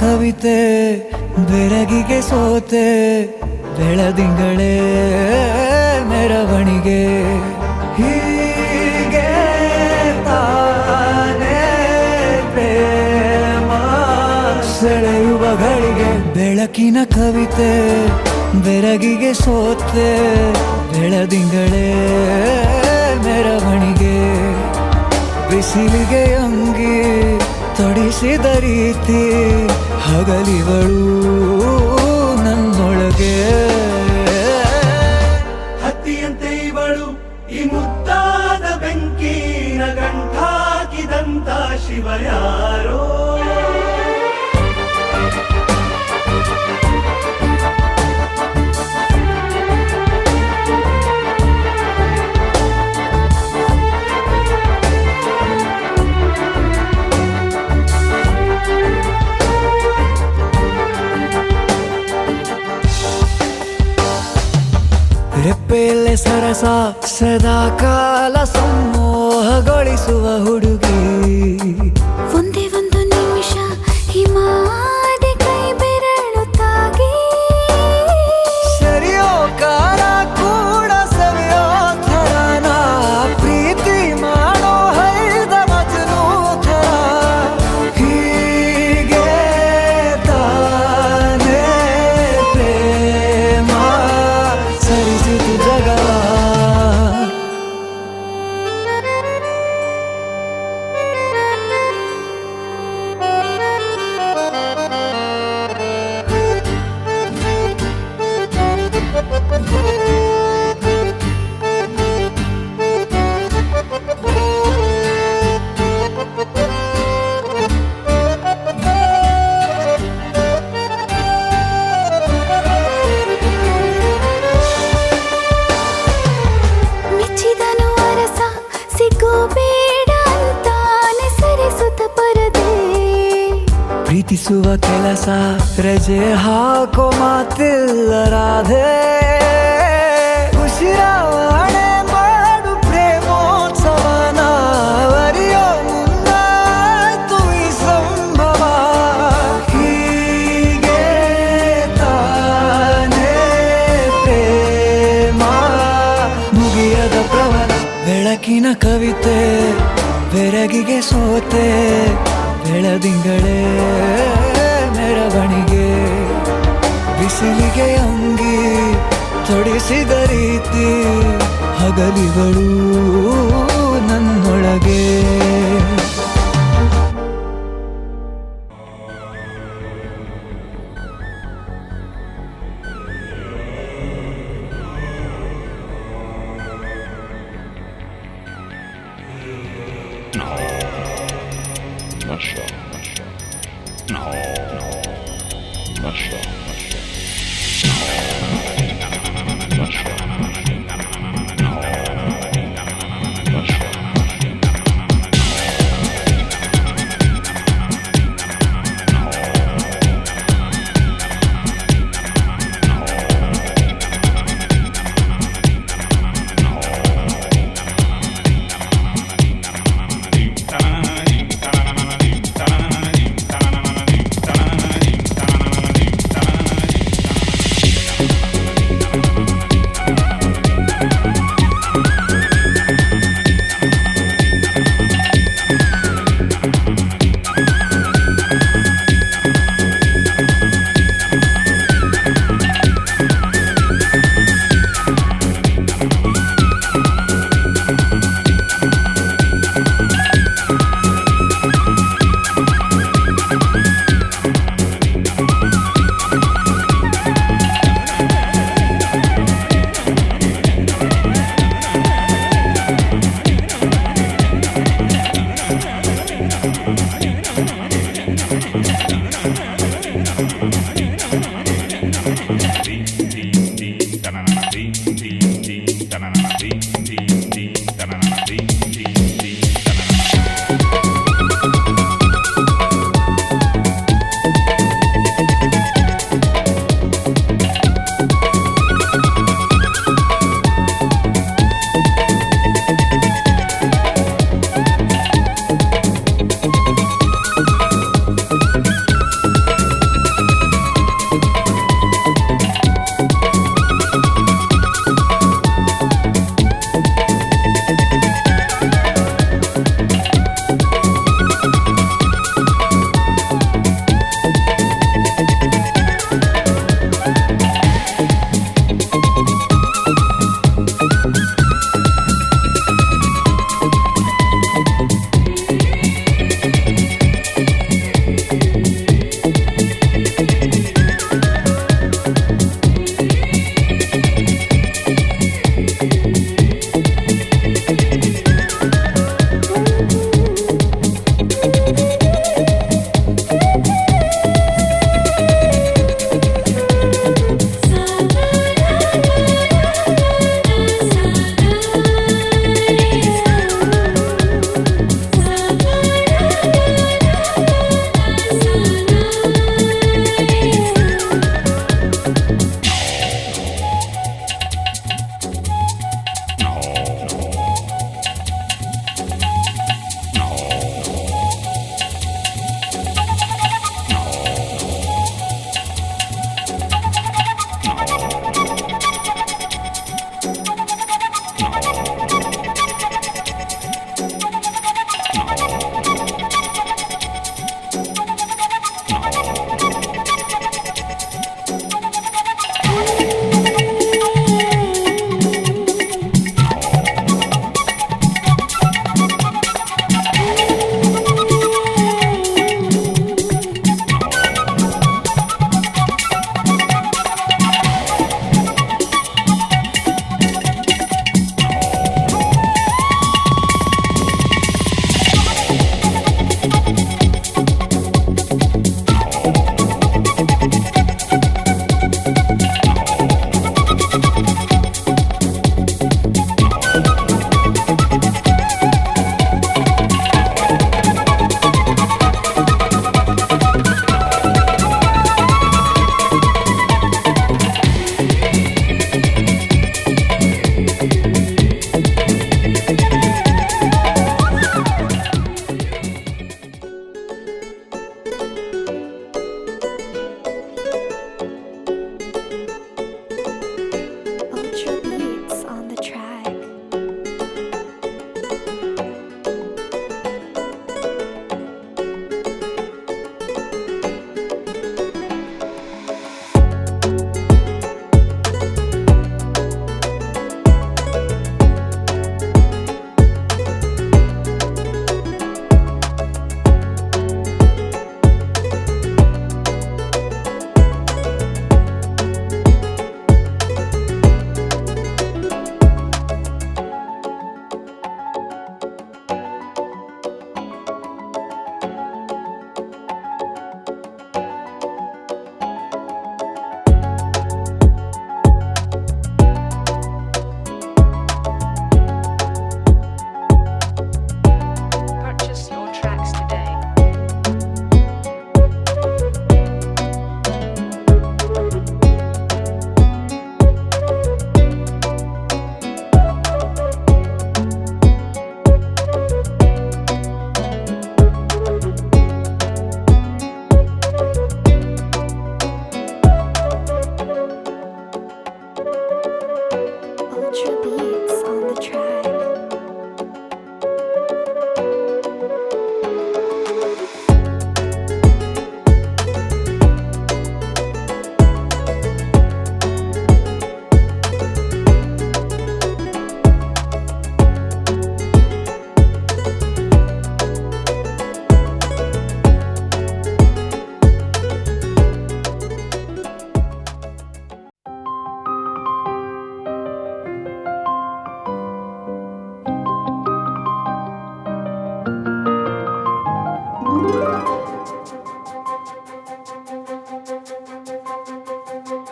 ಕವಿತೆ ಬೆರಗಿಗೆ ಸೋತೆ ಬೆಳದಿಂಗಳೇ ಮೆರವಣಿಗೆ ಹೀಗೆ ತಾನೇ ಪ್ರೇಮ ಸೆಳೆಯುವ ಗಳಿಗೆ ಬೆಳಕಿನ ಕವಿತೆ ಬೆರಗಿಗೆ ಸೋತೆ ಬೆಳದಿಂಗಳೇ ಮೆರವಣಿಗೆ ಬಿಸಿಲಿಗೆ ಅಂಗಿ ತೊಡಿಸಿದ ರೀತಿ ಹಗಲಿಗಳು ನನ್ನೊಳಗೆ ಹತ್ತಿಯಂತೆ ಇವಳು ಈ ಮುದ್ದಾದ ಬೆಂಕಿನ ಗಂಟಾಕಿದಂತ ಶಿವ ಯಾರೋ ರೆಪ್ಪೆಯಲ್ಲೇ ಸರಸ ಸದಾ ಕಾಲ ಸಂಮೋಹಗೊಳಿಸುವ ಹುಡುಗಿ ಒಂದೇ ಒಂದು ನಿಮಿಷ ಹಿಮಾದಿ ಕೈ ಬೆರಳು ತಾಗಿ ಸರಿಯೋ ಕಾಲ ಕೂಡ ಸವಿಯೋ ಥರನ ಪ್ರೀತಿ ಮಾಡೋ ಹೈದ ಮಜನು ಥರ ಹೀಗೆ ತಾನೇ ಪ್ರೇಮ ಸರಿಸಿತು ಜಗವ ಮೆಚ್ಚಿದನು ಅರಸ ಸಿಗೋ ಬೇಡ ಅಂತಾನೆ ಸರಿಸುತ್ತ ಪರದೆ ಪ್ರೀತಿಸುವ ಕೆಲಸ ರಜೆ ಹಾಕೋ ಮಾತಿಲ್ಲ ರಾಧೆ ಉಸಿರಾವಣೆ ಮಾಡು ಪ್ರೇಮೋತ್ಸವನ ಅರಿಯೋ ಮುಂದಾಯ್ತು ಈ ಸಂಭವ ಹೀಗೆ ತಾನೇ ಪ್ರೇಮ ಮುಗಿಯದ ಪ್ರವರ ಬೆಳಕಿನ ಕವಿತೆ ಬೆರಗಿಗೆ ಸೋತೆ ಬೆಳದಿಂಗಳೇ ಮೆರವಣಿಗೆ ಬಿಸಿಲಿಗೆ ಅಂಗಿ ತೊಡಿಸಿದ ರೀತಿ ಹಗಲಿಗಳು ನನ್ನೊಳಗೆ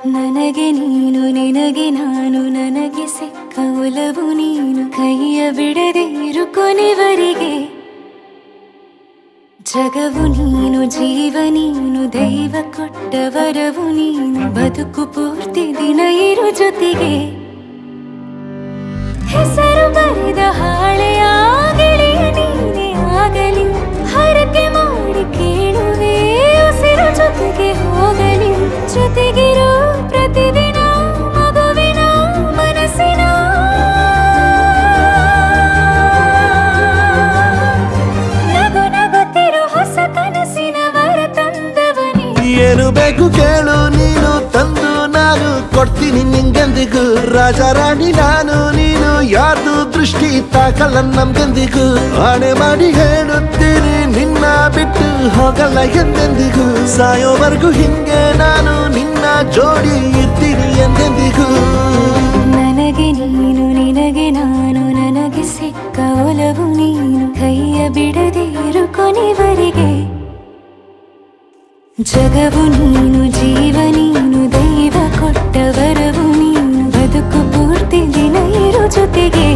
ನನಗೆ ನೀನು ನಿನಗೆ ನಾನು ನನಗೆ ಸಿಕ್ಕ ಒಲವು ನೀನು ಕೈಯ ಬಿಡದೆ ಇರು ಕೊನೆವರೆಗೆ ಜಗವು ನೀನು ಜೀವ ನೀನು ದೈವ ಕೊಟ್ಟ ವರವು ನೀನು ಬದುಕು ಪೂರ್ತಿ ದಿನ ಇರು ಜೊತೆಗೆ ಹೆಸರು ಬರೆದ ಹಾಳೆಯ ಗೆಳೆಯ ನೀನೇ ಆಗಲಿ ಹರಕೆ ಮಾಡಿ ಕೇಳುವೆ ಉಸಿರು ಜೊತೆಗೆ ಹೋಗಲಿ ಜೊತೆಗಿರೋ ಪ್ರತಿದಿನ ಮಗುವಿನ ಮನಸ್ಸಿನ ನಗು ನಗುತ್ತಿರೋ ಹೊಸ ಕನಸಿನ ವರ ತಂದವನೇ ಏನು ಬೇಕು ಕೇಳು ನೀನು ತಂದು ನಾನು ಕೊಡ್ತೀನಿ ನಿಂಗೆಂದಿಗೂ ರಾಜ ರಾಣಿ ನಾನು ನೀನು ಯಾರ್ದು ದೃಷ್ಟಿ ತಾಕಲ್ಲ ನಮ್ಗೆಂದಿಗೂ ಆಣೆ ಮಾಡಿ ಹೇಳುತ್ತೀನಿ ನಿನ್ನ ಬಿಟ್ಟು ಹೋಗಲ್ಲ ಎಂದೆಂದಿಗೂ ಸಾಯೋವರೆಗೂ ಹಿಂಗೆ ನಾನು ನಿನ್ನ ಜೋಡಿ ಇರ್ತೀನಿ ಎಂದೆಂದಿಗೂ ನನಗೆ ನೀನು ನಿನಗೆ ನಾನು ನನಗೆ ಸಿಕ್ಕ ಒಲವು ನೀನು ಕೈಯ ಬಿಡದೆ ಇರು ಕೊನೆವರೆಗೆ ಜಗವು ನೀನು ಜೀವ ನೀನು ದೈವ ಕೊಟ್ಟ ವರವು ನೀನು ಬದುಕು ಪೂರ್ತಿ ದಿನ ಇರು ಜೊತೆಗೆ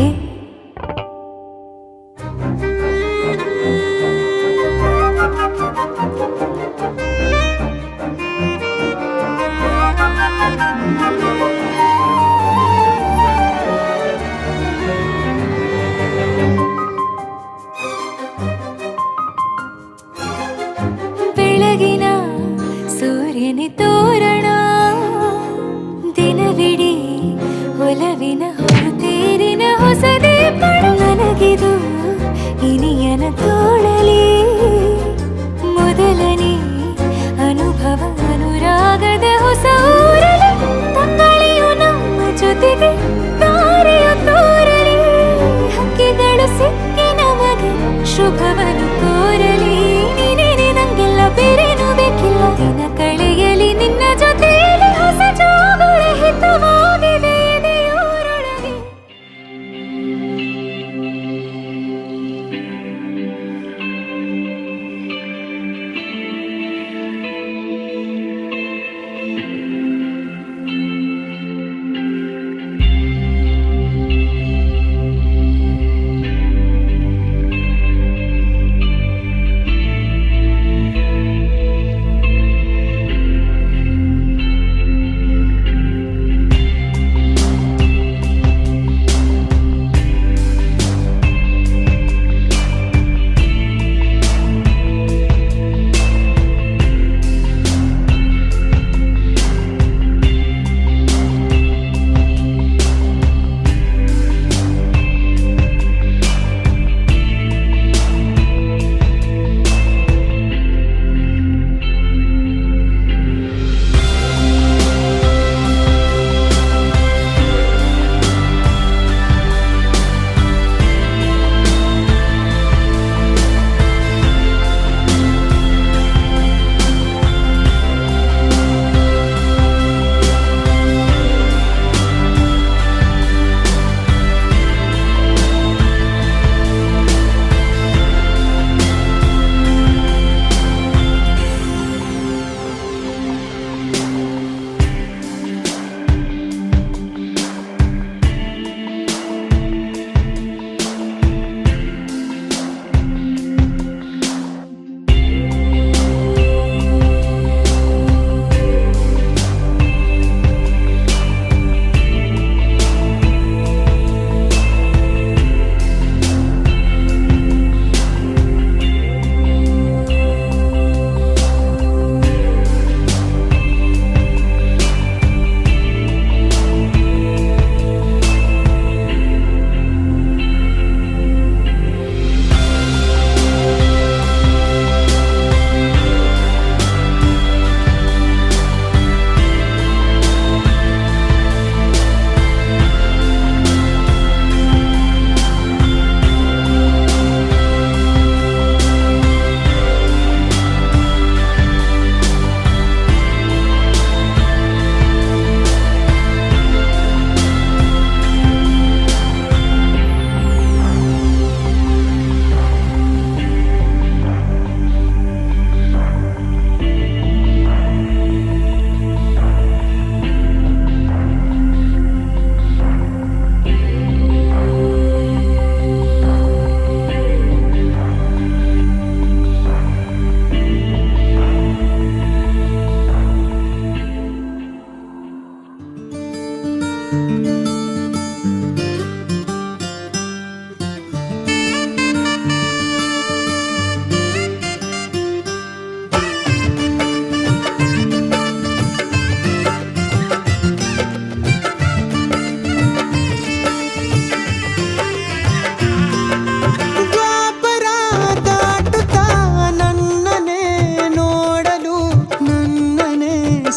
ಬೆಳಗಿನ ಸೂರ್ಯನ ತೋರಣ ದಿನವಿಡೀ ಒಲವಿನ ಹೊರತೇರಿನ ಹೊಸದೇ ಪಡ ನನಗಿದು ಇನಿಯನ ತೋಳಲಿ ಮೊದಲನೇ ಅನುಭವ ಅನುರಾಗದ ಹೊಸ ಊರಲಿ ತಂಗಳಿಯು ನಮ್ಮ ಜೊತೆಗೆ ತಾರೆಯ ತೋರಲಿ ಹಕ್ಕಿಗಳು ಸಿಕ್ಕಿ ನಮಗೆ ಶುಭವನ್ನು ಕೋರಲಿ ನೀನೇ ನಂಗೆಲ್ಲ ಬೇರೇನು ಬೇಕಿಲ್ಲ ದಿನ ಕಳೆಯಲಿ ನಿನ್ನ ಜೊತೆಯಲ್ಲಿ ಹೊಸ ಜೋಗುಳ ಹಿತವಾಗಿದೆ ಎದೆಯೋರೊಳಗೆ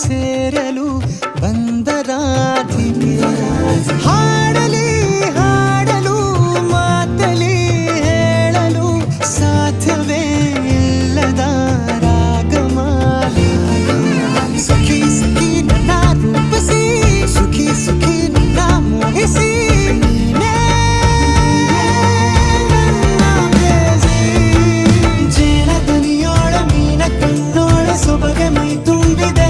ಸೇರಲು ಬಂದ ರಾಧಿಕೆ ಹಾಡಲಿ ಹಾಡಲು ಮಾತಲಿ ಹೇಳಲು ಸಾಧ್ಯವೇ ಇಲ್ಲದ ರಾಗಮಾಲಿಕೆ ಸಖಿ ಸಖಿ ನನ್ನ ರೂಪಿಸಿ ಸುಖಿ ಸುಖಿ ನನ್ನ ಮೋಹಿಸಿ ನೀನೇ ನನ್ನ ಪ್ರೇಯಸಿ. ಜೇನ ದನಿಯೋಳ ಮೀನ ಕಣ್ಣೋಳ ಸೊಬಗೆ ಮೈ ತುಂಬಿದೆ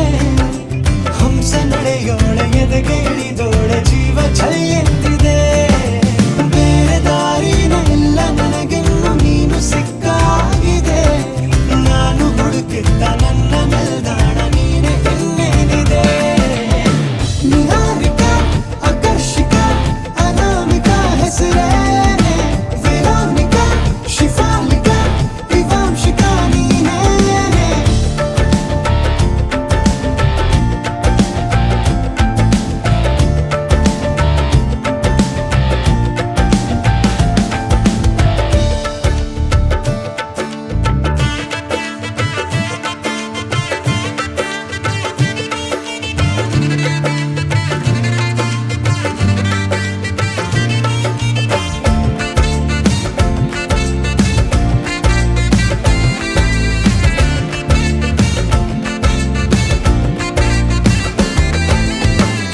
ಹಂಸ ನಡೆಯೋಳ ಎದೆಗೆ ಇಳಿದೋಳ ಜೀವ ಛೈ ಎತ್ತಿದೆ. ಬೇರೆ ದಾರಿನ ಇಲ್ಲ ನನಗೆನ್ನು ನೀನು ಸಿಕ್ಕಾಗಿದೆ ನಾನು ಹುಡುಕಿದ್ದ ನನ್ನ ನಿಲ್ದಾಣ ನೀನೆ ಇನ್ನೇನಿದೆ. ನಿಹಾರಿಕಾ ಆಕರ್ಷಿಕಾ ಅನಾಮಿಕಾ ಹೆಸರೇನೆ ವೆರೋನಿಕಾ ಶಿಫಾಲಿಕಾ ವಿವಾಂಶಿಕಾ ನೀನೇನೆ.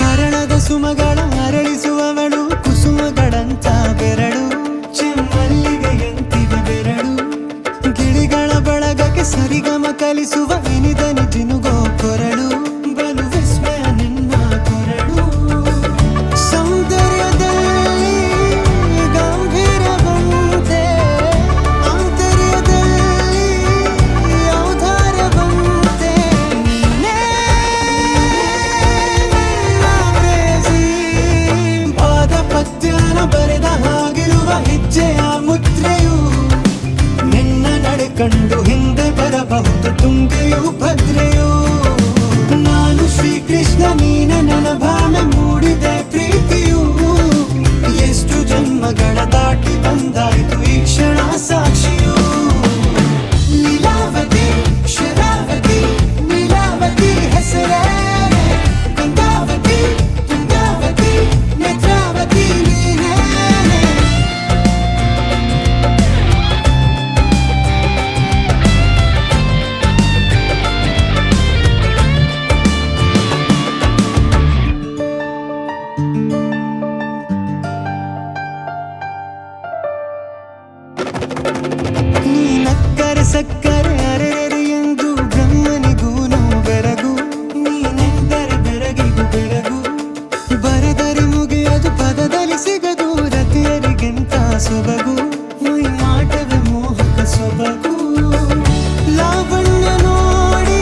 ಹರಣದ ಸುಮಗಳ ಅರಳಿಸುವವಳು ಕುಸುಮಗಳಂತ ಬೆರಳು ಚೆಮ್ಮಲ್ಲಿಗೆಯಂತಿವೆ ಬೆರಳು ಗಿಳಿಗಳ ಬಳಗಕ್ಕೆ ಸರಿಗಮ ಕಲಿಸುವ ಇನಿದನಿ ಜಿನುಗೋ ಕೊರಳು ಬಲು ವಿಸ್ಮಯ ನಿನ್ನ ಕೊರಳು. ಸೌಂದರ್ಯದಲ್ಲಿ ಗಂಭೀರವಂತೆ ಆಂತರ್ಯದಲ್ಲಿ ಔದಾರ್ಯವಂತೆ ನೀನೇ ನನ್ನ ಪ್ರೇಯಸಿ. ಪಾದ ಪದ್ಯನ ಬರೆದ ಹಾಗಿರುವ ಹೆಜ್ಜೆಯ ಮುದ್ರೆಯು ನಿನ್ನ ನಡೆ ಕಂಡು ಹಿಂದೆ ಬರಬಹುದು ತುಂಗೆಯು ಭದ್ರೆಯು. ನಾನು ಶ್ರೀಕೃಷ್ಣ ನೀನೆ ನನ್ನ ಭಾವನೆ ಮೂಡಿದೆ ಪ್ರೀತಿಯು ಎಷ್ಟು ಜನ್ಮಗಳ ದಾಟಿ ಬಂದಾಯ್ತು ಈ ಕ್ಷಣ ಸಾಕ್ಷಿಯು. ಲೀಲಾವತಿ ಶರಾವತಿ ನೀಲಾವತಿ ಹೆಸರೇನೆ ಗಂಗಾವತಿ ತುಂಗಾವತಿ ನೇತ್ರಾವತಿ ನೀನೇನೆ. ನೀ ನಕ್ಕರೆ ಸಕ್ಕರೆ ಅರೆರೆ ಎಂದು ಬ್ರಹ್ಮನಿಗೂನು ಬೆರಗು ನೀನೆಂದರೆ ಬೆರಗಿಗೂ ಬೆರಗು ಬರೆದರೆ ಮುಗಿಯದು ಪದದಲ್ಲಿ ಸಿಗದು ರತಿಯರಿಗೆಂತ ಸೊಬಗು ಮೈ ಮಾಟವೇ ಮೋಹಕ ಸೊಬಗು. ಲಾವಣ್ಯ ನೋಡಿ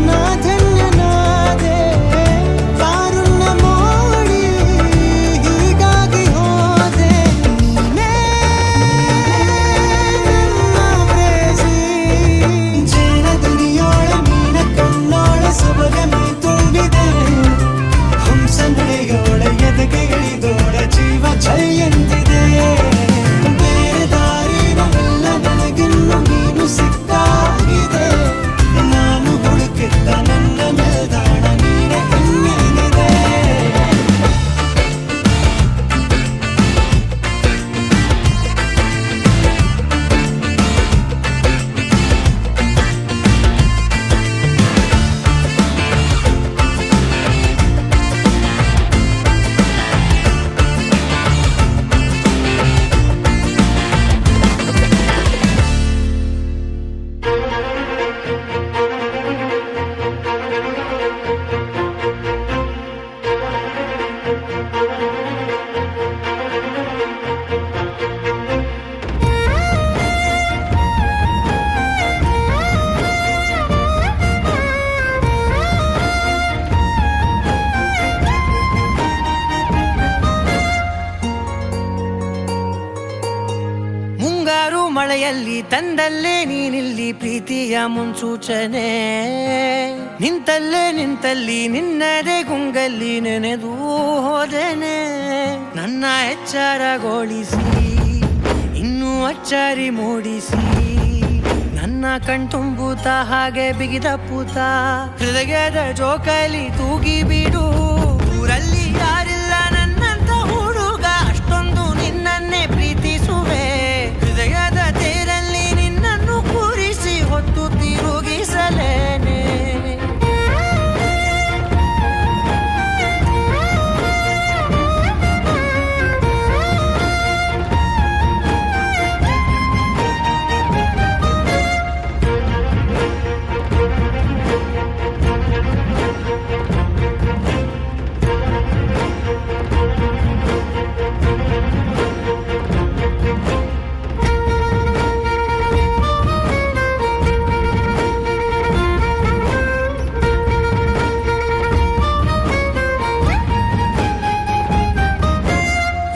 ನಾ ಧನ್ಯನಾದೆ ಕಾರುಣ್ಯ ಮೋಡಿ ಹೀಗಾಗಿ ಹೋದೆ ನೀನೇ ನನ್ನ ಪ್ರೇಯಸಿ. ಜೇನ ದುನಿಯೋಳ ಮೀನ ಕಣ್ಣೋಳ ಸೊಬಗೆ ಮೈ ತುಂಬಿದೆ ಹಂಸ ನಡೆಯೋಳ ಎದೆಗೆ ಇಳಿದೋಳ ಜೀವ ಛೈ ಎಂದಿದೆ. ಬೇರೆ ದಾರಿನ ಇಲ್ಲ ನನಗಿನ್ನು ನೀನು ಸಿಕ್ಕಾಗಿದೆ ನಾನು ಹುಡುಕಿದ್ದ ನನ್ನ ನಿಲ್ದಾಣ ನೀನೆ ಇನ್ನೇನಿದೆ. ಮುಂಗಾರು ಮಳೆಯಲ್ಲಿ ತಂದಲ್ಲೇ ನೀನಿಲ್ಲಿ ಪ್ರೀತಿಯ ಮುನ್ಸೂಚನೆ ನಿಂತಲ್ಲೇ ನಿಂತಲ್ಲಿ ನಿನ್ನದೇ ಗುಂಗಲ್ಲಿ ನೆನೆದು ಹೋದನೆ. ನನ್ನ ಎಚ್ಚರಗೊಳಿಸಿ ಇನ್ನೂ ಅಚ್ಚರಿ ಮೂಡಿಸಿ ನನ್ನ ಕಣ್ತುಂಬೂತ ಹಾಗೆ ಬಿಗಿದ ಪೂತ ಹೃದಯದ ಜೋಕಲಿ ತೂಗಿ ಬಿಡು ಊರಲ್ಲಿ ಯಾರಿಲ್ಲ ನನ್ನಂತ ಹುಡುಗ ಅಷ್ಟೊಂದು ನಿನ್ನನ್ನೇ ಪ್ರೀತಿಸುವೆ ಹೃದಯದ ತೇರಲ್ಲಿ ನಿನ್ನನ್ನು ಕೂರಿಸಿ ಹೊತ್ತು ತಿರುಗಿಸಲೇನೆ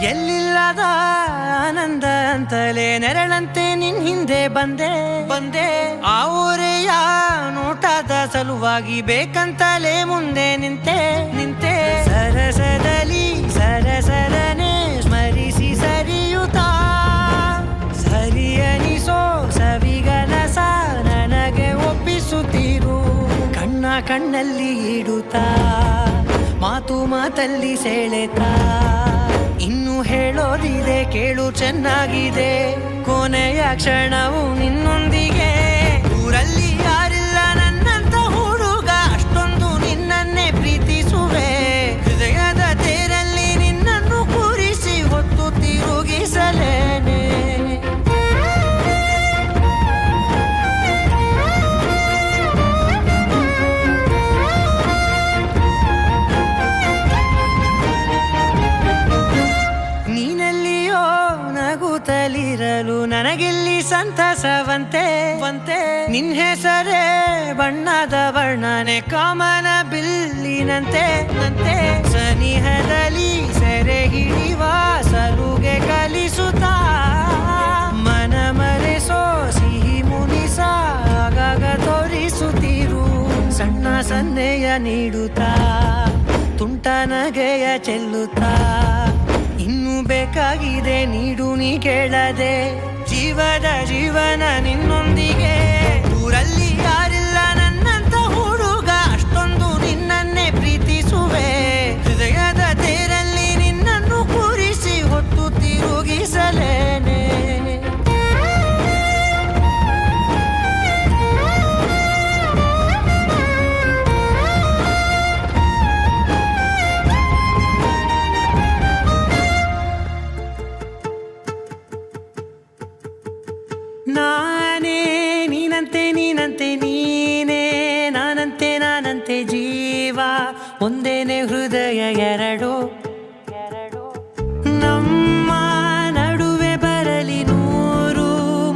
ಎಲ್ಲಿಲ್ಲದ ಆನಂದ ಅಂತಲೇ ನೆರಳಂತೆ ನಿನ್ ಹಿಂದೆ ಬಂದೆ ಆ ಊರೆಯ ನೋಟದ ಸಲುವಾಗಿ ಬೇಕಂತಲೇ ಮುಂದೆ ನಿಂತೆ ಸರಸದಲ್ಲಿ ಸರಸರನೆ ಸ್ಮರಿಸಿ ಸರಿಯುತ್ತಾ ಸರಿಯನಿಸೋ ಸವಿಗನಸ ನನಗೆ ಒಪ್ಪಿಸುತ್ತೀರು ಕಣ್ಣಲ್ಲಿ ಇಡುತ್ತಾ ಮಾತಲ್ಲಿ ಸೆಳೆತಾ ಇನ್ನು ಹೇಳೋದಿದೆ ಕೇಳು ಚೆನ್ನಾಗಿದೆ ಕೊನೆಯ ಕ್ಷಣವು ನಿನ್ನೊಂದಿಗೆ ಊರಲ್ಲಿ ಯಾರಿಲ್ಲ ನನ್ನಂತ ಹುಡುಗ ಅಷ್ಟೊಂದು ನಿನ್ನನ್ನೇ ಪ್ರೀತಿಸುವೆ ಹೃದಯದ ತೇರಲ್ಲಿ ನಿನ್ನನ್ನು ಕೂರಿಸಿ ಹೊತ್ತು ತಿರುಗಿಸಲೇನೆ ನಗುತ್ತಲಿರಲು ನನಗಿಲ್ಲಿ ಸಂತಸವಂತೆ ನಿನ್ ಹೆಸರೇ ಬಣ್ಣದ ವರ್ಣನೆ ಕಾಮನ ಬಿಲ್ಲಿನಂತೆ ಸನಿಹದಲ್ಲಿ ಸೆರೆ ಹಿಡಿಯುವ ಸಲುಗೆ ಕಲಿಸುತ್ತಾ ಮನ ಮರೆಸೋ ಸಿಹಿ ಮುನಿಸ ಆಗಾಗ ತೋರಿಸುತ್ತೀರು ಸಣ್ಣ ಸನ್ನೆಯ ನೀಡುತ್ತಾ ತುಂಟ ನಗೆಯ ಚೆಲ್ಲುತ್ತಾ ಇನ್ನು ಬೇಕಾಗಿದೆ ನೀಡು ನೀ ಕೇಳದೆ ಜೀವನ ನಿನ್ನೊಂದಿಗೆ ಊರಲ್ಲಿ ಯಾರಿಲ್ಲ ನನ್ನಂತ ಹುಡುಗ ಅಷ್ಟೊಂದು ನಿನ್ನನ್ನೇ ಪ್ರೀತಿಸುವೆ ಹೃದಯದ ತೇರಲ್ಲಿ ನಿನ್ನನ್ನು ಕೂರಿಸಿ ಹೊತ್ತು ತಿರುಗಿಸಲೇನೆ ನಾನೇ ನೀನಂತೆ ನೀನೇ ನಾನಂತೆ ಜೀವ ಒಂದೇನೆ ಹೃದಯ ಎರಡು ನಮ್ಮ ನಡುವೆ ಬರಲಿ ನೂರು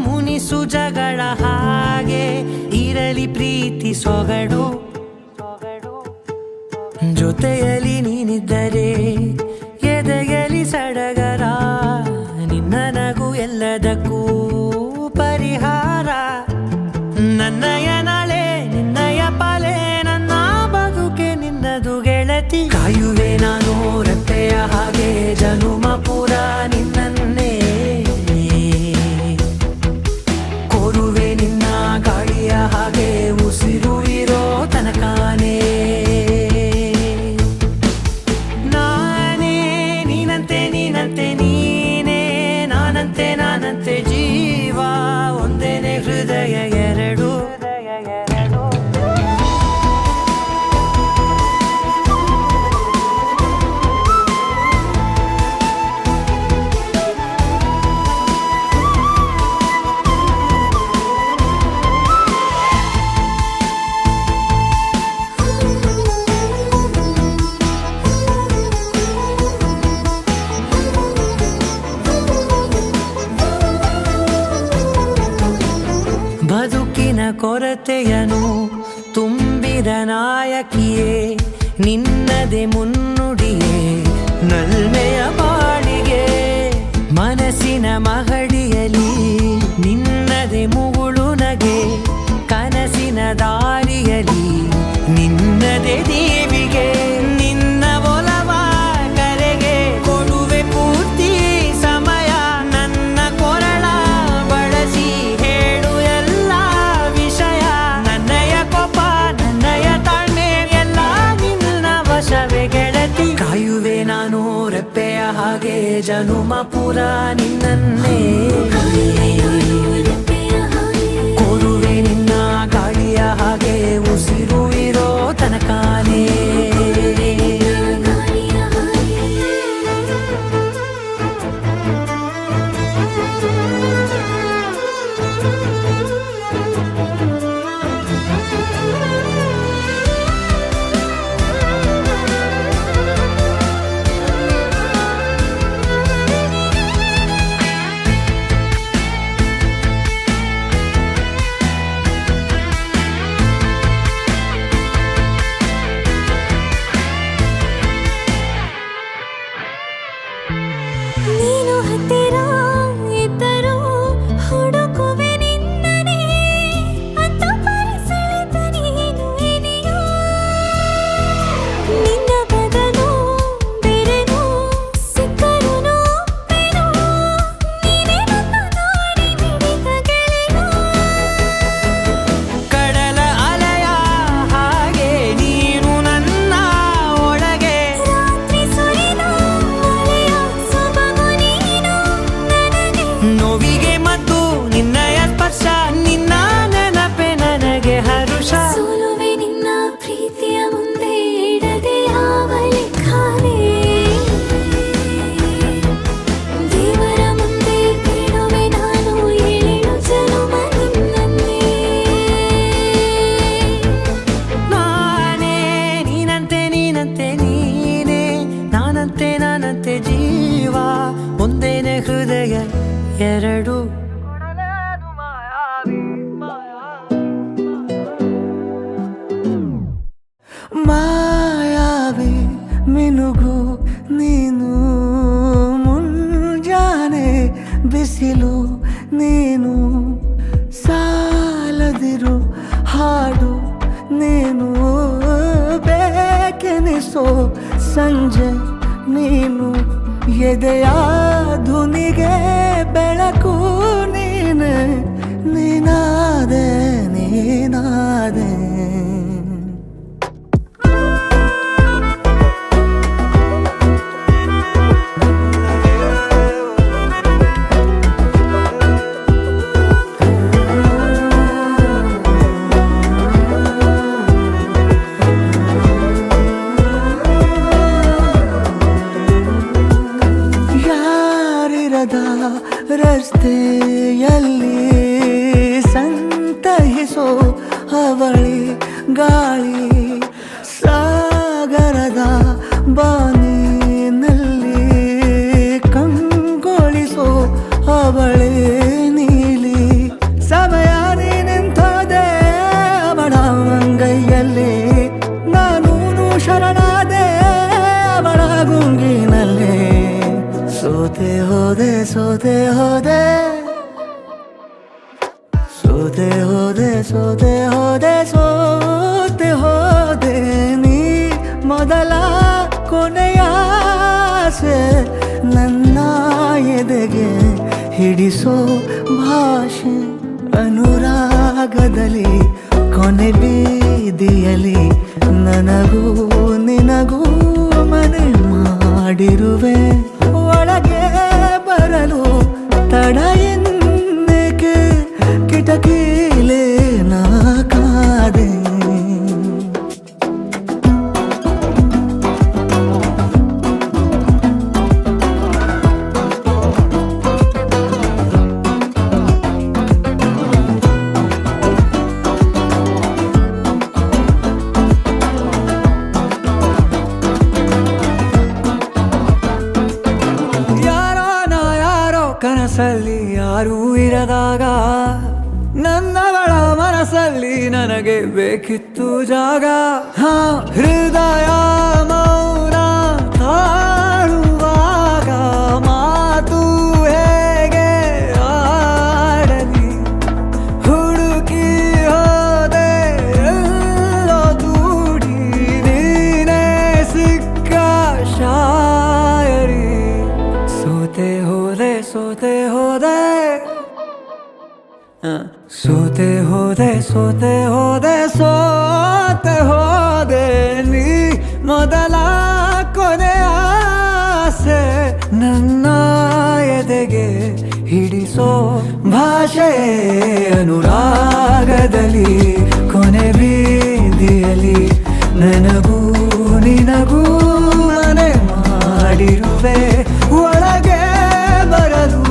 ಮುನಿಸು ಜಗಳ ಹಾಗೆ ಇರಲಿ ಪ್ರೀತಿ ಸೊಗಡು ಜೊತೆಯಲ್ಲಿ ನೀನಿದ್ದರೆ ಎದೆಯಲಿ ಸಡಗರ ನಿನ್ನ ನಗು ಎಲ್ಲದಕ್ಕೂ ಪರಿಹಾರ ನನ್ನಯ ನಾಳೆ ನಿನ್ನಯ ಪಾಲೆ ನನ್ನ ಬದುಕೆ ನಿನ್ನದು ಗೆಳತಿ ಕಾಯುವೆ ನಾನು ರೆಪ್ಪೆಯ ಹಾಗೆ ಜನುಮ ಪೂರ ನಿನ್ನನ್ನೇ ಕೋರುವೆ ನಿನ್ನ ಗಾಳಿಯ ಹಾಗೆ ಉಸಿರು ಇರೋ ತನಕಾನೇ ನಾನೇ ನೀನಂತೆ ನೀನೇ ನಾನಂತೆ ಜೀವ ಒಂದೇನೆ ಹೃದಯ ಎರಡು ಬದುಕಿನ ಕೊರತೆಯನು ತುಂಬಿದ ನಾಯಕಿಯೇ ನಿನ್ನದೆ ಮುನ್ನುಡಿಯೇ ನಲ್ಮೆಯ ಬಾಳಿಗೆ ಮನಸ್ಸಿನ ಮಹಡಿಯಲಿ ನಿನ್ನದೆ ಮುಗುಳು ನಗೆ ಕನಸಿನ ದಾರಿಯಲಿ ನಿನ್ನದೆ ದೇವಿಗೆ ನಿನ್ನ ಒಲವ ಕರೆಗೆ ಕೊಡುವೆ ಪೂರ್ತಿ ಸಮಯ ನನ್ನ ಕೊರಳ ಬಳಸಿ ಹೇಳು ಎಲ್ಲ ಹಾಗೆ ಜನುಮ ಪುರ ನಿನ್ನನ್ನೇ ಕೋರುವೆ ನಿನ್ನ ಗಾಳಿಯ ಹಾಗೆ ಉಸಿರು ಇರೋ ತನಕಾನೇ ನೀನು ಹತ್ತಿರ ಇದ್ದರೂ ಹುಡುಕುವೆ ನಿನ್ನನೇ ಅಂತ ಪರಿಸೆಳೆದ ನೀನು ಇದೆಯೋ ನಿನ್ನ ಬದಲು ಬೇರೆನೋ ಸಿಕ್ಕರೂ ನೋವೆನೋ ನೀನೇ ನನ್ನ ನಾಡಿ ಮಿಡಿದ ಗೆಳೆಯ ಕಡಲ ಅಲೆಯ ಹಾಗೆ ನೀನು ನನ್ನ ಒಳಗೆ ರಾತ್ರಿ ಸುರಿದ ಮಳೆಯ ಸೊಬಗು ನೀನು ನನಗೆ ನೋವಿಗೆ ಮದ್ದು ನಿನ್ನಯ ಸ್ಪರ್ಶ ನಿನ್ನ ನೆನಪೆ ನನಗೆ ಹರುಷ ಸೋಲುವೆ ನಿನ್ನ ಪ್ರೀತಿಯ ಮುಂದೆ ಇಡದೆ ಯಾವ ಲೆಕ್ಕನೇ ದೇವರ ಮುಂದೆ ಬೇಡುವೆ ನಾನು ಏಳು ಜನುಮ ನಿನ್ನನ್ನೇ ನಾನೇ ನೀನಂತೆ ನೀನಂತೆ ನೀನೇ ನಾನಂತೆ ನಾನಂತೆ ಜೀವ ಒಂದೇನೆ ಹೃದಯ ಎರಡು ಮಾಯಾವಿ ಮಿನುಗು ನೀನು ಮುಂಜಾನೆ ಬಿಸಿಲು ನೀನು ಸಾಲದಿರು ಹಾಡು ನೀನು ಬೇಕೆನಿಸೋ ಸಂಜೆ ನೀನು ಎದೆಯ ಧುನಿಗೆ ಬೆಳಕು ನೀನು ನೀನಾದೆ ನೀನಾದೆ ಯಾರಿರದ ರಸ್ತೆಯಲ್ಲಿ ಸಂತಹಿಸೋ ಅವಳಿ ಗಾಳಿ ಸಾಗರದ ಬಾನಿನಲ್ಲಿ ಕಂಗೊಳಿಸೋ ಅವಳೆ ನೀಲಿ ಸಮಯ ನಿಂತದೆ ಅವಳ ಅಂಗೈಯಲ್ಲಿ ನಾನು ಶರಣಾದೆ ಅವಳ ಗುಂಗಿನಲ್ಲಿ ಸೋತೆ ಹೋದೆ ಸೋತೆ ಹೋದೆ ಸೋತೆ ಹೋದೆ ಸೋತೆ ಹೋದೆ ಸೋತೆ ಹೋದೆ ನೀ ಮೊದಲ ಕೊನೆಯ ಆಸೆ ನನ್ನ ಎದೆಗೆ ಹಿಡಿಸೋ ಭಾಷೆ ಅನುರಾಗದಲ್ಲಿ ಕೊನೆ ಬೀದಿಯಲ್ಲಿ ನನಗೂ ನಿನಗೂ ಮನೆ ಮಾಡಿರುವೆ ಒಳಗೆ ಬರಲು ತಡ ಎಂದೇಕೆ ಕಿಟಕಿಲೇ ನಾ ಕಾದೆ ಕನಸಲ್ಲಿ ಯಾರೂ ಇರದಾಗ ನನ್ನವಳ ಮನಸ್ಸಲ್ಲಿ ನನಗೆ ಬೇಕಿತ್ತು ಜಾಗ ಹೃದಯ ಮೌನ ತಾಳುವಾಗ ಮಾತು ಹೇಗೆ ಆಡಲಿ ಹುಡುಕಿ ಹೋದೆ ಎಲ್ಲೋ ದೂಡಿ ನೀನೇ ಸಿಕ್ಕ ಶಾಯರಿ ಸೋತೆ ಹೋದೆ ಸೋತೆ ಹೋದೆ ಸೋತೆ ಹೋದೆ ಸೋತೆ ಹೋದೆ ಸೋತೆ ಹೋದೆ ನೀ ಮೊದಲ ಕೊನೆ ಆಸೆ ಭಾಷೆ ಅನುರಾಗದಲ್ಲಿ ಕೊನೆ ಬೀದಿಯಲ್ಲಿ ನನಗೂ ನಿನಗೂ ಮನೆ ಮಾಡಿರುವೆ ಒಳಗೆ ಬರಲು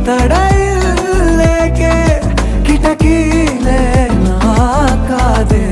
ತಡ ಇಲ್ಲೇಕೆ ಕಿಟಕಿಲೆ ನಾಕಾದೆ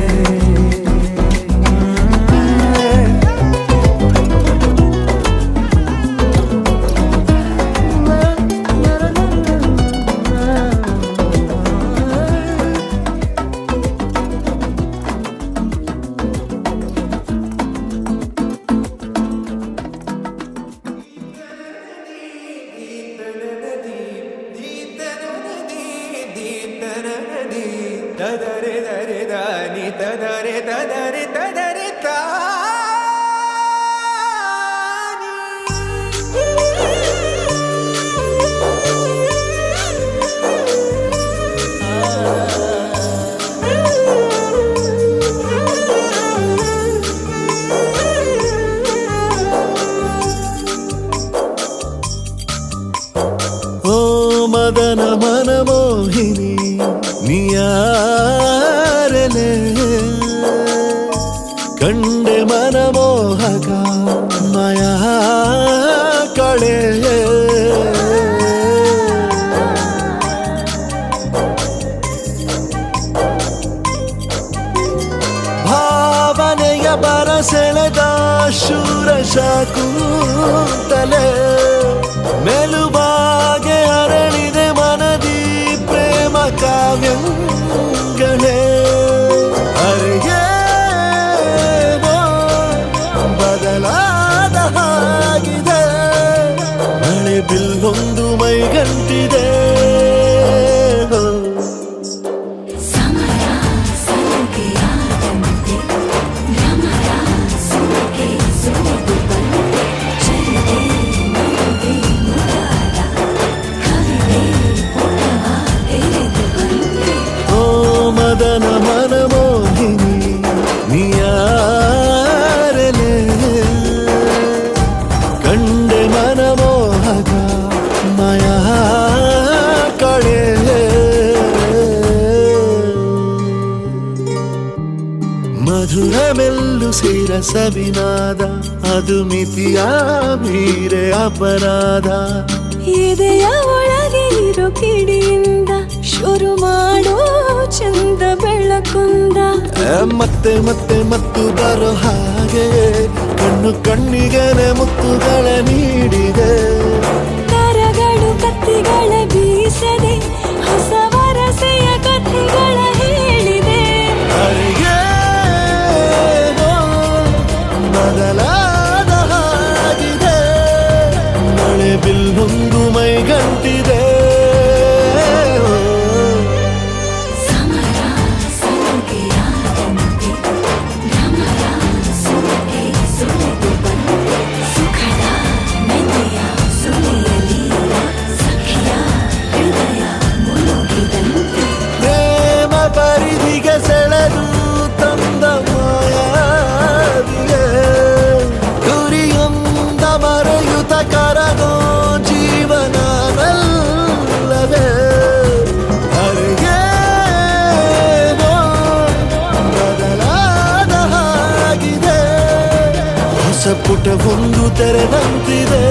ಓ ಮದನ ಮನಮೋಹಿನಿ ನಿಯಾರಲೆ ಕಂಡೆ ಮನಮೋಹಕ ಮಯ ಕಳೆ ಭಾವನೆಯ ಬರಸೆಳೆದ ಶೂರಶ ಕೂತಲೆ ಮೆಲುಬಾಗೆ ಅರಳಿದೆ ಮನದಿ ಪ್ರೇಮ ಕಾವ್ಯಗಳೇ ಅರಿಗೇನೋ ಬದಲಾದ ಹಾಗಿದೆ ಮಳೆ ಬಿಲ್ಲೊಂದು ಮೈಗಂಟಿದೆ ಸಮಯ ಸಲುಗೆಯಾದಂತೆ ಭ್ರಮರ ಸುಮಗೆ ಸುಳಿದು ಬಂದೆ ಚರಿತೆ ನಡುವೆ ಮುದಾದ ಕವಿತೆ ಪುಟವ ತೆರೆದು ಬಂದೆ ಓ ಮದನ ಮನಮೋಹಿನಿ ನಿಯಾರಲೆ ಕಂಡೆ ಮನಮೋಹಕ ಮಯ ಕಳೆ ಮಧುರ ಮೆಲ್ಲು ಸೇರ ಸವಿನಾದ ಅದು ಮಿತಿಯ ಮೀರೆ ಅಪರಾಧ ಎದೆಯ ಒಳಗೆ ಇರೋ ಕಿಡಿಯಿಂದ ಶುರು ಮಾಡೋ ಚಂದ ಬೆಳಕುಂದ ಮತ್ತೆ ಮತ್ತೆ ಮತ್ತು ಬರೋ ಹಾಗೆ ಕಣ್ಣು ಕಣ್ಣಿಗೆನೆ ಮುತ್ತುಗಳ ನೀಡಿದೆ ಕರಗಳು ಕತ್ತಿಗಳ ಬೀಸದೆ ಹೊಸ ವರಸೆಯ ಕಥೆಗಳ ಹೇಳಿದೆ ಅರಿಗೇನೋ ಬದಲಾದ ಹಾಗಿದೆ ಮಳೆ ಬಿಲ್ಲೊಂದು ಮೈಗಂಟಿದೆ ಸಮಯ ಸಲುಗೆಯಾದಂತೆ ಭ್ರಮರ ಸುಮಗೆ ಸುಳಿದು ಬಂದೆ ಸುಖದ ಮೆದೆಯ ಸುಳಿಯಲಿ ಸಖಿಯ ಹೃದಯ ಮುಳುಗಿದಂತೆ ಪ್ರೇಮ ಪರಿಧಿಗೆ ಸೆಳೆದು ತಂದ ಮಾಯಾವಿಗೆ ಗುರಿಯೊಂದ ಮರೆಯುತ ಕರಗೋ ಜೀವನವಲ್ಲವೇ ಅರಿಗೇನೋ ಬದಲಾದ ಹಾಗಿದೆ ಹೊಸ ಪುಟವೊಂದು ತೆರೆದಂತಿದೆ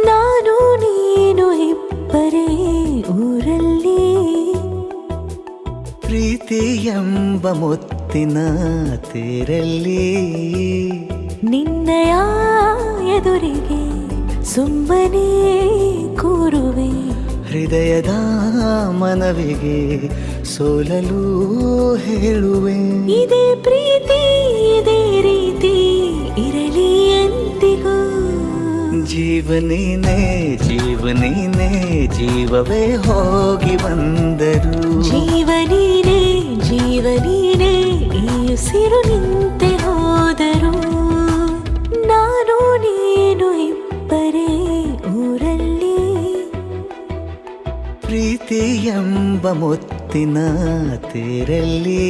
ನಾನು ನೀನು ಇಬ್ಬರೇ ಊರಲ್ಲಿ ಪ್ರೀತಿ ಎಂಬ ಮುತ್ತಿನ ತೇರಲ್ಲಿ ನಿನ್ನಯ ಎದುರಿಗೆ ಸುಮ್ಮನೆ ಕೂರುವೆ ಹೃದಯದ ಮನವಿಗೆ ಸೋಲಲು ಹೇಳುವೆ ಇದೇ ಪ್ರೀತಿ ಇದೇ ರೀತಿ ಇರಲಿ ಎಂದಿಗೂ ಜೀವನೇನೆ ಜೀವನೇನೆ ಜೀವವೇ ಹೋಗಿ ಬಂದರು ಜೀವನೀನೇ ಜೀವನೀನೇ ಈ ಉಸಿರು ನಿಂತೆ ಹೋದರು ನಾನು ನೀನು ಇಬ್ಬರೇ ಊರಲ್ಲಿ ಪ್ರೀತಿ ಎಂಬ ಮುತ್ತಿನ ತೇರಲ್ಲಿ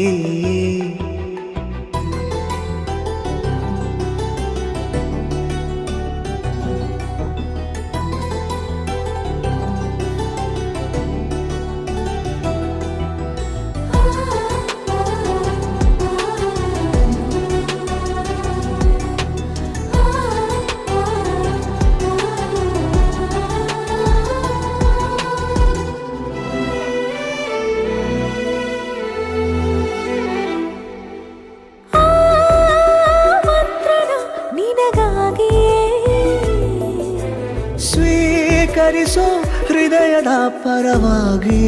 ಸ್ವೀಕರಿಸೋ ಹೃದಯದ ಪರವಾಗಿ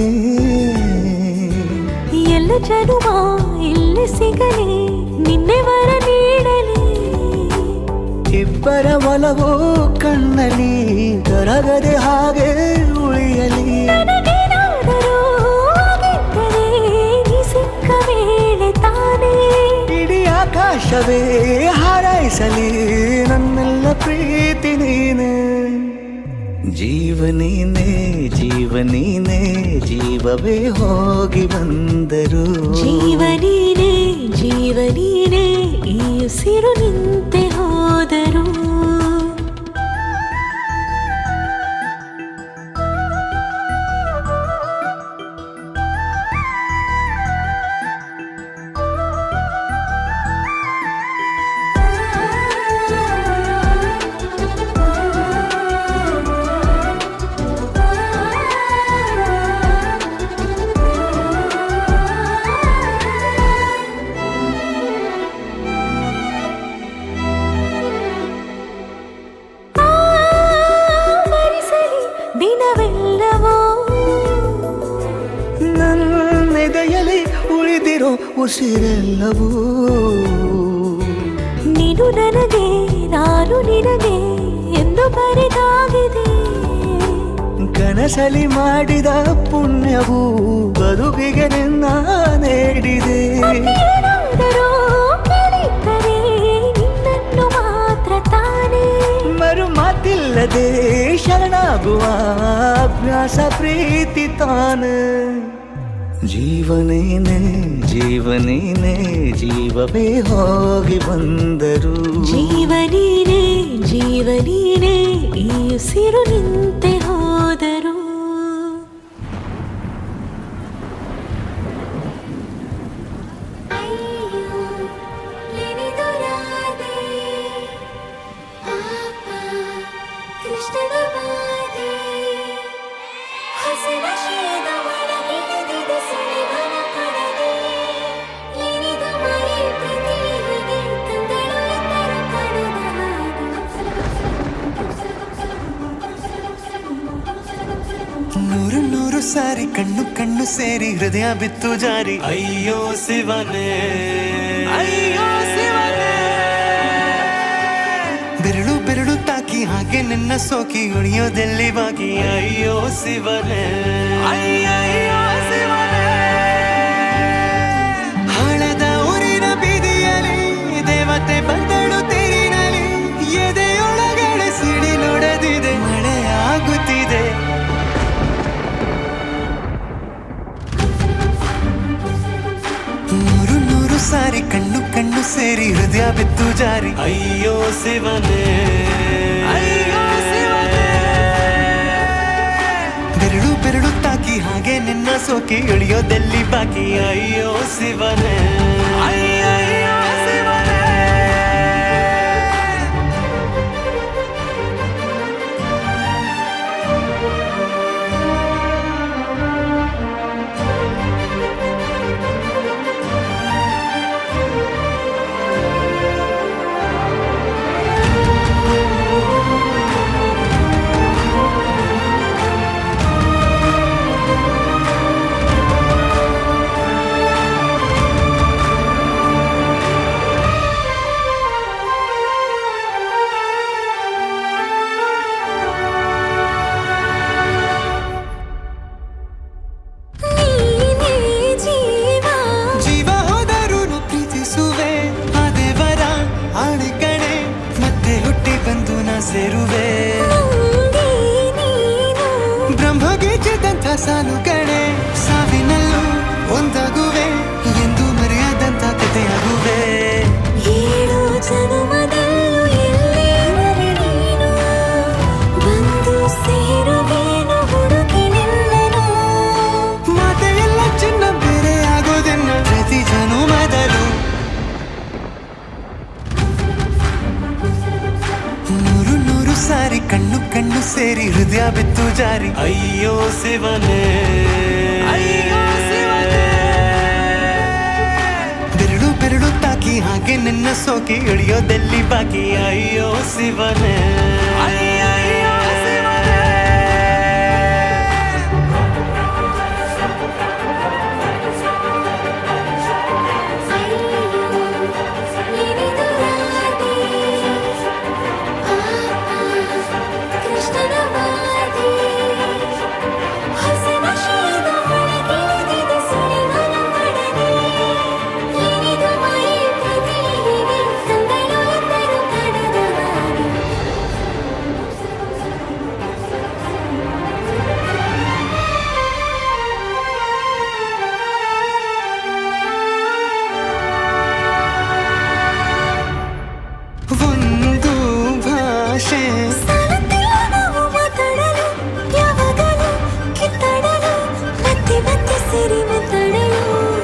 ಎಲ್ಲ ಜನುಮ ಇಲ್ಲಿ ಸಿಗಲಿ ನಿನ್ನೆ ವರ ನೀಡಲಿ ಇಬ್ಬರ ಒಲವು ಕಣ್ಣಲ್ಲಿ ಕರಗದೆ ಹಾಗೆ ಉಳಿಯಲಿ ನನಗೇನಾದರೂ ಆಗಿದ್ದರೆ ನೀ ಸಿಕ್ಕ ವೇಳೆ ತಾನೇ ಇಡೀ ಆಕಾಶವೇ ಹಾರೈಸಲಿ ನನ್ನೆಲ್ಲ ಪ್ರೀತಿ ನೀನೆ ಜೀವನೇನೆ ಜೀವನೇನೆ ಜೀವವೇ ಹೋಗಿ ಬಂದರು ಜೀವನೀನೇ ಜೀವನೀನೇ ಈ ಉಸಿರು ನಿಂತೆ ಹೋದರು ದಿನವೆಲ್ಲವೋ ನನ್ನೆದೆಯಲ್ಲಿ ಉಳಿದಿರೋ ಉಸಿರೆಲ್ಲವೂ ನೀನು ನನಗೆ ನಾನು ನಿನಗೆ ಎಂದು ಬರೆದಾಗಿದೆ ಕನಸಲಿ ಮಾಡಿದ ಪುಣ್ಯವು ಬದುಕಿಗೆ ನಿನ್ನ ನೀಡಿದೆ ಏನಾದರೂ ಕೇಳಿದ್ದರೆ ನಿನ್ನನ್ನು ಮಾತ್ರ ತಾನೇ ಮರು ಮಾತಿಲ್ಲದೆ ಶರಣಾಗುವ ಅಭ್ಯಾಸ ಪ್ರೀತಿ ತಾನ ಜೀವನೇನೆ ಜೀವನೇನೆ ಜೀವವೇ ಹೋಗಿ ಬಂದರು ಜೀವನೀನೇ ಜೀವನೀನೇ ಈ ಉಸಿರು ನಿಂತೆ ಹೋದರು ನೂರು ನೂರು ಸಾರಿ ಕಣ್ಣು ಕಣ್ಣು ಸೇರಿ ಹೃದಯ ಬಿತ್ತು ಜಾರಿ ಅಯ್ಯೋ ಶಿವನೇ ಅಯ್ಯೋ ಶಿವನೇ ಬೆರಳು ಬೆರಳು ತಾಕಿ ಹಾಗೆ ನಿನ್ನ ಸೋಕಿ ಉಳಿಯೋದೆಲ್ಲಿ ಬಾಕಿ ಅಯ್ಯೋ ಶಿವನೇ ಅಯ್ಯಯ್ಯೋ ಶಿವನೇ ಹಳದ ಊರಿನ ಬೀದಿಯಲ್ಲಿ ದೇವತೆ ಬಂದಳು ತೇರಿನಲ್ಲಿ ಎದೆಯೊಳಗಡೆ ಸಿಡಿ ನೋಡದಿದೆ ಮಳೆ ಆಗುತ್ತಿದೆ ನೂರು ನೂರು ಸಾರಿ ಕಣ್ಣು ಕಣ್ಣು ಸೇರಿ ಹೃದಯ ಬಿತ್ತು ಜಾರಿ ಅಯ್ಯೋ ಶಿವನೇ ಅಯ್ಯೋ ಶಿವನೇ ಬೆರಳು ಬೆರಳು ತಾಕಿ ಹಾಗೆ ನಿನ್ನ ಸೋಕಿ ಇಳಿಯೋದೆಲ್ಲಿ ಬಾಕಿ ಅಯ್ಯೋ ಶಿವನೇ ಅಯ್ಯಯ್ಯೋ ಶಿವನೇ ಸೇರಿ ಹೃದಯ ಬಿತ್ತು ಜಾರಿ ಅಯ್ಯೋ ಶಿವನೇ ಬೆರಳು ಬೆರಳು ತಾಕಿ ಹಾಗೆ ನಿನ್ನ ಸೋಕಿ ಇಳಿಯೋದೆಲ್ಲಿ ಬಾಕಿ ಅಯ್ಯೋ ಶಿವನೇ ಒಂದು ಭಾಷೆ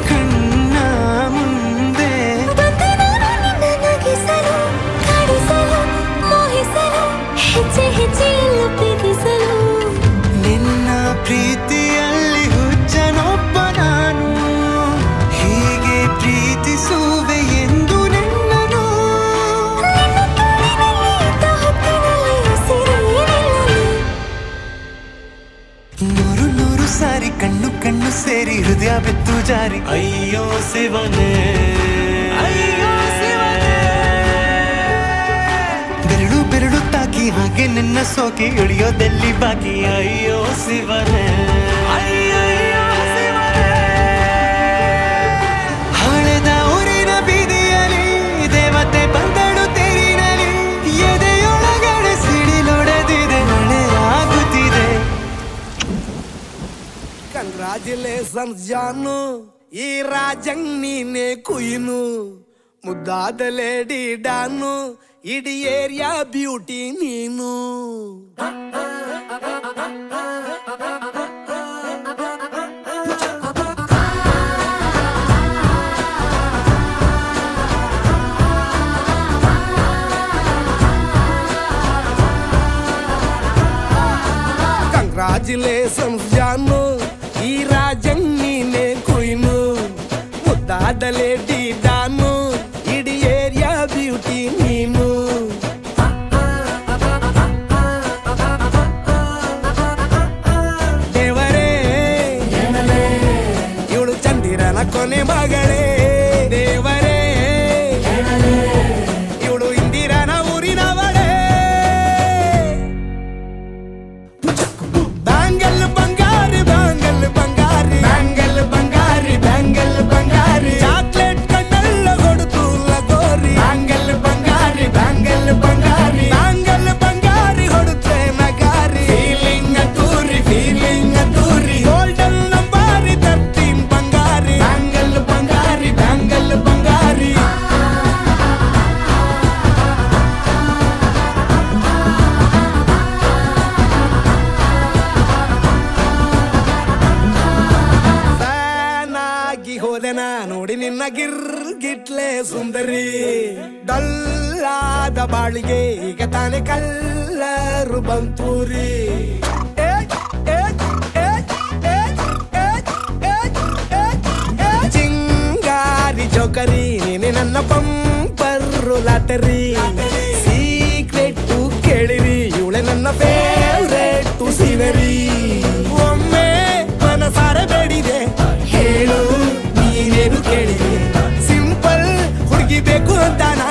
ಕಣ್ಣ ಮುಂದೆ ನಿನ್ನ ಪ್ರೀತಿಯಲ್ಲಿ ಹುಚ್ಚನೊಬ್ಬ ನಾನು ಹೀಗೆ ಪ್ರೀತಿಸುವೆ ಎಂದು ನಿನ್ನನು ನೂರು ನೂರು ಸಾರಿ ಕಣ್ಣು ಕಣ್ಣು ಸೇರಿ ಹೃದಯ ಬಿತ್ತು ಜಾರಿ ಅಯ್ಯೋ ಶಿವನೇ ಬೆರಳು ಬೆರಳು ತಾಕಿ ಹಾಗೆ ನಿನ್ನ ಸೋಕಿ ಇಳಿಯೋದೆಲ್ಲಿ ಬಾಕಿ ಅಯ್ಯೋ ಶಿವನೇ ಹಳೆದ ಊರಿನ ಬೀದಿಯಲ್ಲಿ ದೇವತೆ ಬಂದಳು ತೆರಿನಲಿ ಎದೆಯೊಳಗಡೆ ಸಿಡಿಲೊಡೆದಿದೆ ಮಳೆ ಆಗುತ್ತಿದೆ ಕಂಗ್ರಾಚುಲೇಷನ್ಸ್ ಜಾನು ಈ ರಾಜಂಗ್ ನೀನೆ ಕುಯ್ನು ಮುದ್ದಾದ ಲೇಡಿ ಡಾನು ಇಡೀ ಏರಿಯಾ ಬ್ಯೂಟಿ ನೀನು ಕಂಗ್ರಾಚುಲೇಷನ್ಸ್ ಜಾನು ಈ ರಾಜಂಗ್ ನೀನೆ ಕುಯ್ನು ಮುದ್ದಾದ ಲೇಡಿ ಡಾನು ಇಡೀ ಏರಿಯಾ ಬ್ಯೂಟಿ ನೀನು ದೇವರೇ ಇವಳು ಚಂದಿರನ ಕೊನೆ ಮಗಳೇ ದೇವರೇ ಇವಳು ಇಂದಿರನ ಊರಿನವಳೇ ಬ್ಯಾಂಗಲ್ ಬಂಗಾರಿ ಬ್ಯಾಂಗಲ್ ಬಂಗಾರಿ ಬ್ಯಾಂಗಲ್ ಬಂಗಾರಿ ಬ್ಯಾಂಗಲ್ ಬಂಗಾರಿ ಚಾಕ್ಲೇಟ್ ಕಣ್ಣಲ್ಲ ಕೊಡುತ್ತು ಲಗೋರಿ ಬ್ಯಾಂಗಲ್ ಬಂಗಾರಿ ಬ್ಯಾಂಗಲ್ ಬಂಗಾರಿ ಬ್ಯಾಂಗಲ್ ಬಂಗಾರಿ ಹೊಡುತ್ತೆ ನಗಾರಿ ಫೀಲಿಂಗ್ ತೂರಿ ಗೋಲ್ಡನ್ ನಂಬಾರಿ 13 ಬಂಗಾರಿ ಬ್ಯಾಂಗಲ್ ಬಂಗಾರಿ ಬ್ಯಾಂಗಲ್ ಬಂಗಾರಿ ಫ್ಯಾನ್ ಆಗಿ ಹೋದೆನ ನೋಡಿ ನಿನ್ನ ಗಿರ್ಗಿಟ್ಲೆ ಸುಂದರಿ ಡಲ್ಲಾದ ಬಾಳಿಗೆ ಈಗ ತಾನೆ ಕಲ್ಲರು ಬಂತೂರಿ ಚಿಂಗಾರಿ ಜೋಕರಿ ನೀನೆ ನನ್ನ ಬಂಪರ್ರು ಲಾಟರಿ ಸೀಕ್ರೆಟ್ ಕೇಳಿರಿ ಇವಳೆ ನನ್ನ ಫೇವ್ರೇಟ್ ಸೀನರಿ ಒಮ್ಮೆ ಮನಸಾರೆ ಬೇಡಿದೆ ಹೇಳು ನೀನೇನು ಕೇಳಿದೆ ಸಿಂಪಲ್ ಹುಡುಗಿ ಬೇಕು ಅಂತಾನ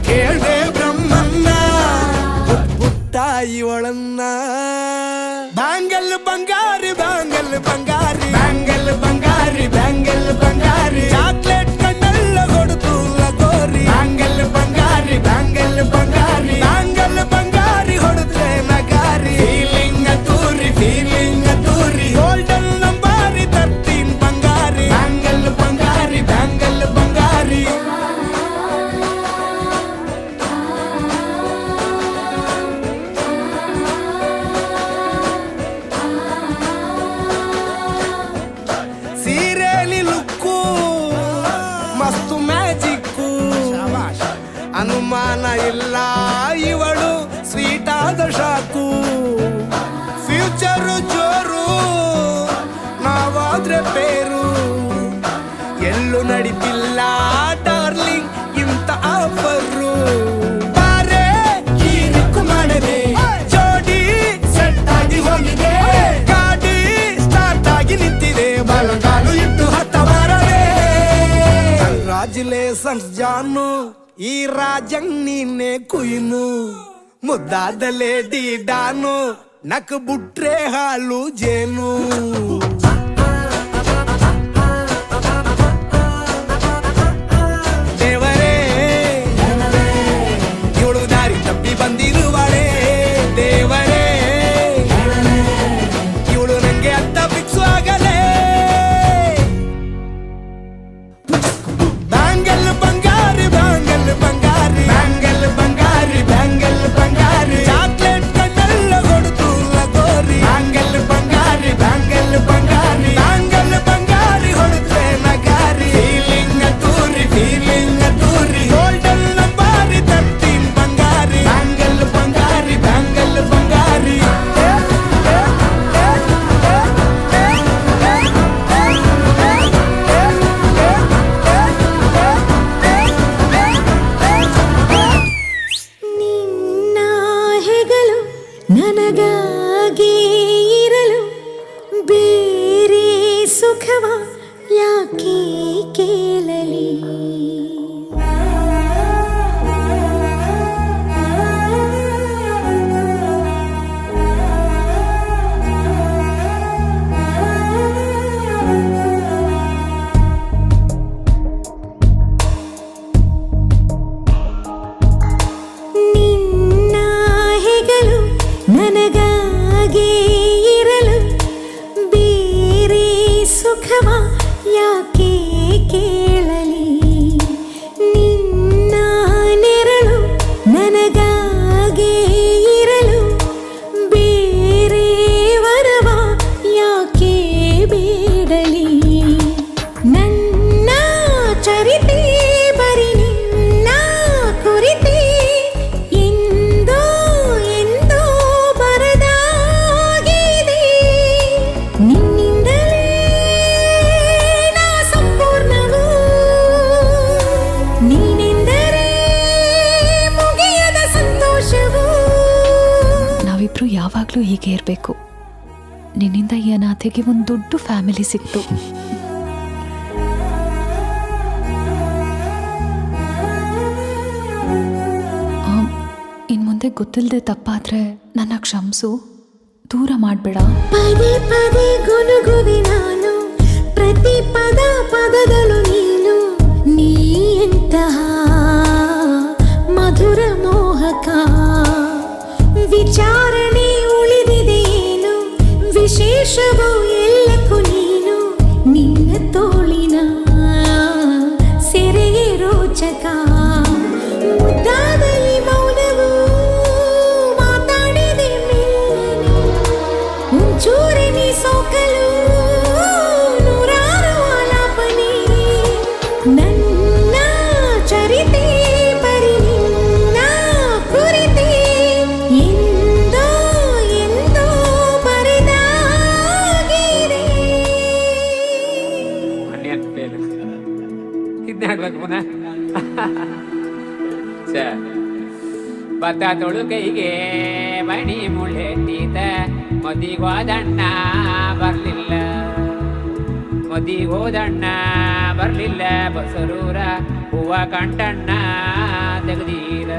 ಕೇಳ್ದೆ ಬ್ರಹ್ಮನ್ನ ಪುಟ್ಟಾಯಿ ಒಳನ್ನ ಬ್ಯಾಂಗಲ್ ಬಂಗಾರಿ ಬ್ಯಾಂಗಲ್ ಬಂಗಾರಿ ಬ್ಯಾಂಗಲ್ ಬಂಗಾರಿ ಬ್ಯಾಂಗಲ್ ಬಂಗಾರಿ ಚಾಕ್ಲೇಟ್ ಕಣ್ಣಲ್ಲ ಕೊಡುತ್ತು ಲಗೋರಿ ಬ್ಯಾಂಗಲ್ ಬಂಗಾರಿ ಬ್ಯಾಂಗಲ್ ಬಂಗಾರಿ ಬ್ಯಾಂಗಲ್ ಬಂಗಾರಿ ಹೊಡುತ್ತೆ ನಗಾರಿ ಫೀಲಿಂಗ್ ತೂರಿ ಗೋಲ್ಡನ್ ನಂಬಾರಿ 13 ಬಂಗಾರಿ ಬ್ಯಾಂಗಲ್ ಬಂಗಾರಿ ಬ್ಯಾಂಗಲ್ ಬಂಗಾರಿ ಸೀರೆಲಿ ಲುಕ್ಕು ಮಸ್ತು ಮ್ಯಾಜಿಕ್ಕು ಅನುಮಾನ ಇಲ್ಲ ಇವಳು ಸ್ವೀಟ್ ಆದ ಶಾಕು ಮಾತ್ರ ಬೇರು ಎಲ್ಲೂ ನಡೀತಿಲ್ಲ ಡಾರ್ಲಿಂಗ್ ಇಂಥ ಆಫರು ಬಾರೆ ಕೀರಿಕು ಮಾಡದೆ ಜೋಡಿ ಸೆಟ್ ಆಗಿ ಹೋಗಿದೆ ಗಾಡಿ ಸ್ಟಾರ್ಟ್ ಆಗಿ ನಿಂತಿದೆ ಬಲಗಾಲು ಇಟ್ಟು ಹತ್ತ ಬಾರದೆ ಕಂಗ್ರಾಚುಲೇಷನ್ಸ್ ಜಾನು ಈ ರಾಜಂಗ್ ನೀನೆ ಕುಯ್ನು ಮುದ್ದಾದ ಲೇಡಿ ಡಾನು ನಕ್ ಬುಟ್ರೆ ಹಾಲು ಜೇನು ದೇವರೇ ಇವಳು ದಾರಿ ತಪ್ಪಿ ಬಂದಿರುವಳೆ ದೇವರೇ ಇವಳು ನಂಗೆ ಅಂತ ಫಿಕ್ಸ್ ಆಗಲೇ ಬ್ಯಾಂಗಲ್ ಬಂಗಾರಿ ಬ್ಯಾಂಗಲ್ ಬಂಗಾರಿ ಬ್ಯಾಂಗಲ್ ಬಂಗಾರಿ ಬ್ಯಾಂಗಲ್ ಬಂಗಾರಿ ಚಾಕ್ಲೇಟ್ ಕಣ್ಣೆಲ್ಲ ಕೊಡುತ್ತು ಲಗೋರಿ ಬ್ಯಾಂಗಲ್ ಬಂಗಾರಿ ಬ್ಯಾಂಗಲ್ ಬಂಗಾರಿ ಬ್ಯಾಂಗಲ್ ಬಂಗಾರಿ ಹೊಡುತ್ತೆ ನಗಾರಿ ಫೀಲಿಂಗ್ ಅದ್ದೂರಿ ಗೋಲ್ಡನ್ ನಂಬಾರಿ 13 ಬಂಗಾರಿ ಬ್ಯಾಂಗಲ್ ಬಂಗಾರಿ ಬ್ಯಾಂಗಲ್ ಬಂಗಾರಿ ನಿನ್ನ ಹೆಗಲು ನನಗಾಗಿ ಇರಲು ಬೇರೆ ಸುಖವ ಯಾಕೆ ಕೇಳಲಿ ನಿನ್ನ ಹೆಗಲು ನನಗಾಗಿ ಇರಲು ಬೇರೆ ಸುಖವ ಯಾಕೆ ಕೇಳಲಿ ನಿನ್ನ ನೆರಳು ನನಗಾಗಿ ಇರಲು ಬೇರೆ ವರವ ಯಾಕೆ ಬೇಡಲಿ ನನ್ನ ಚರಿತೆ ಬರಿ ನಿನ್ನ ಕುರಿತೆ ಎಂದೋ ಎಂದೋ ಬರದಾಗಿದೆ ನಿನ್ನಿಂದಲೇ ನಾ ಸಂಪೂರ್ಣವು ನೀನೆಂದರೆ ಮುಗಿಯದ ಸಂತೋಷವು ನಾವಿಬ್ರು ಯಾವಾಗಲೂ ಹೀಗೆ ಇರಬೇಕು. ನಿನ್ನಿಂದ ಈ ಅನಾಥೆಗೆ ಒಂದು ದೊಡ್ಡ ಫ್ಯಾಮಿಲಿ ಸಿಕ್ತು. ಇನ್ ಮುಂದೆ ಗೊತ್ತಿಲ್ಲದೆ ತಪ್ಪಾದ್ರೆ ನನ್ನ ಕ್ಷಮಿಸು, ದೂರ ಮಾಡಬೇಡ. ಪದೇ ಪದೇ ಗುನುಗುವೆ ನಾನು ಪ್ರತಿ ಪದ ಪದದಳು ನೀನು ನೀ ಎಂತಹ ಮಧುರ ಮೋಹಕ ವಿಚಾರಣೆ ಉಳಿದಿದೆಯೇನು ವಿಶೇಷವು ಎಲ್ಲಕ್ಕೂ ನೀನು ನಿನ್ನ ತೋಳಿನ ಸೆರೆಗೆ ರೋಚಕ ಮುದ್ದಾದ ಈ ಮೌನವು ಮಾತಾಡಿದೆ ಮೆಲ್ಲನೆ ಒಂಚೂರೆ ನೀ ಸೋಕಲು ನೂರಾರು ಆಲಾಪನೆ ನನ್ನ ಚರಿತೆ ಬರಿ ನಿನ್ನ ಕುರಿತೆ ಎಂದೋ ಎಂದೋ ಬರೆದಾಗಿದೆ. ಇದ್ನಾಡ್ಬೇಕು ಪುನಃ ಭತ್ತ ತೊಳುಕೈಗೆ ಮಣಿ ಮುಳ್ಳೆತ್ತೀತ ಮದಿಗೋದಣ್ಣ ಬರ್ಲಿಲ್ಲ ಮದಿಗೋದಣ್ಣ ಬರ್ಲಿಲ್ಲ ಬಸರೂರ ಹೂವ ಕಂಟಣ್ಣ ತೆಗ್ದೀರ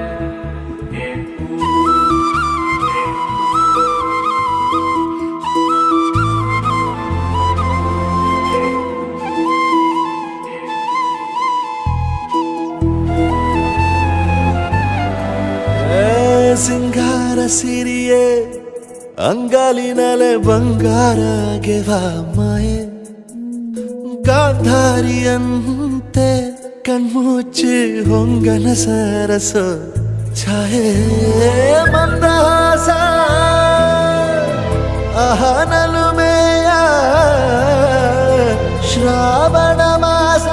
ಸಿಂಗಾರ ಸಿರಿಯೇ ಅಂಗಾಲಿನಲೆ ಬಂಗಾರಗೆ ಮಾಯೆ ಗಾಂಧಾರಿಯಂತೆ ಕಣ್ಮುಚ್ಚಿ ಹೊಂಗನ ಸರಸ ಛಾಯೆ ಮಂದಹಾಸ ಅಹನಲುಮೆಯ ಶ್ರಾವಣ ಮಾಸ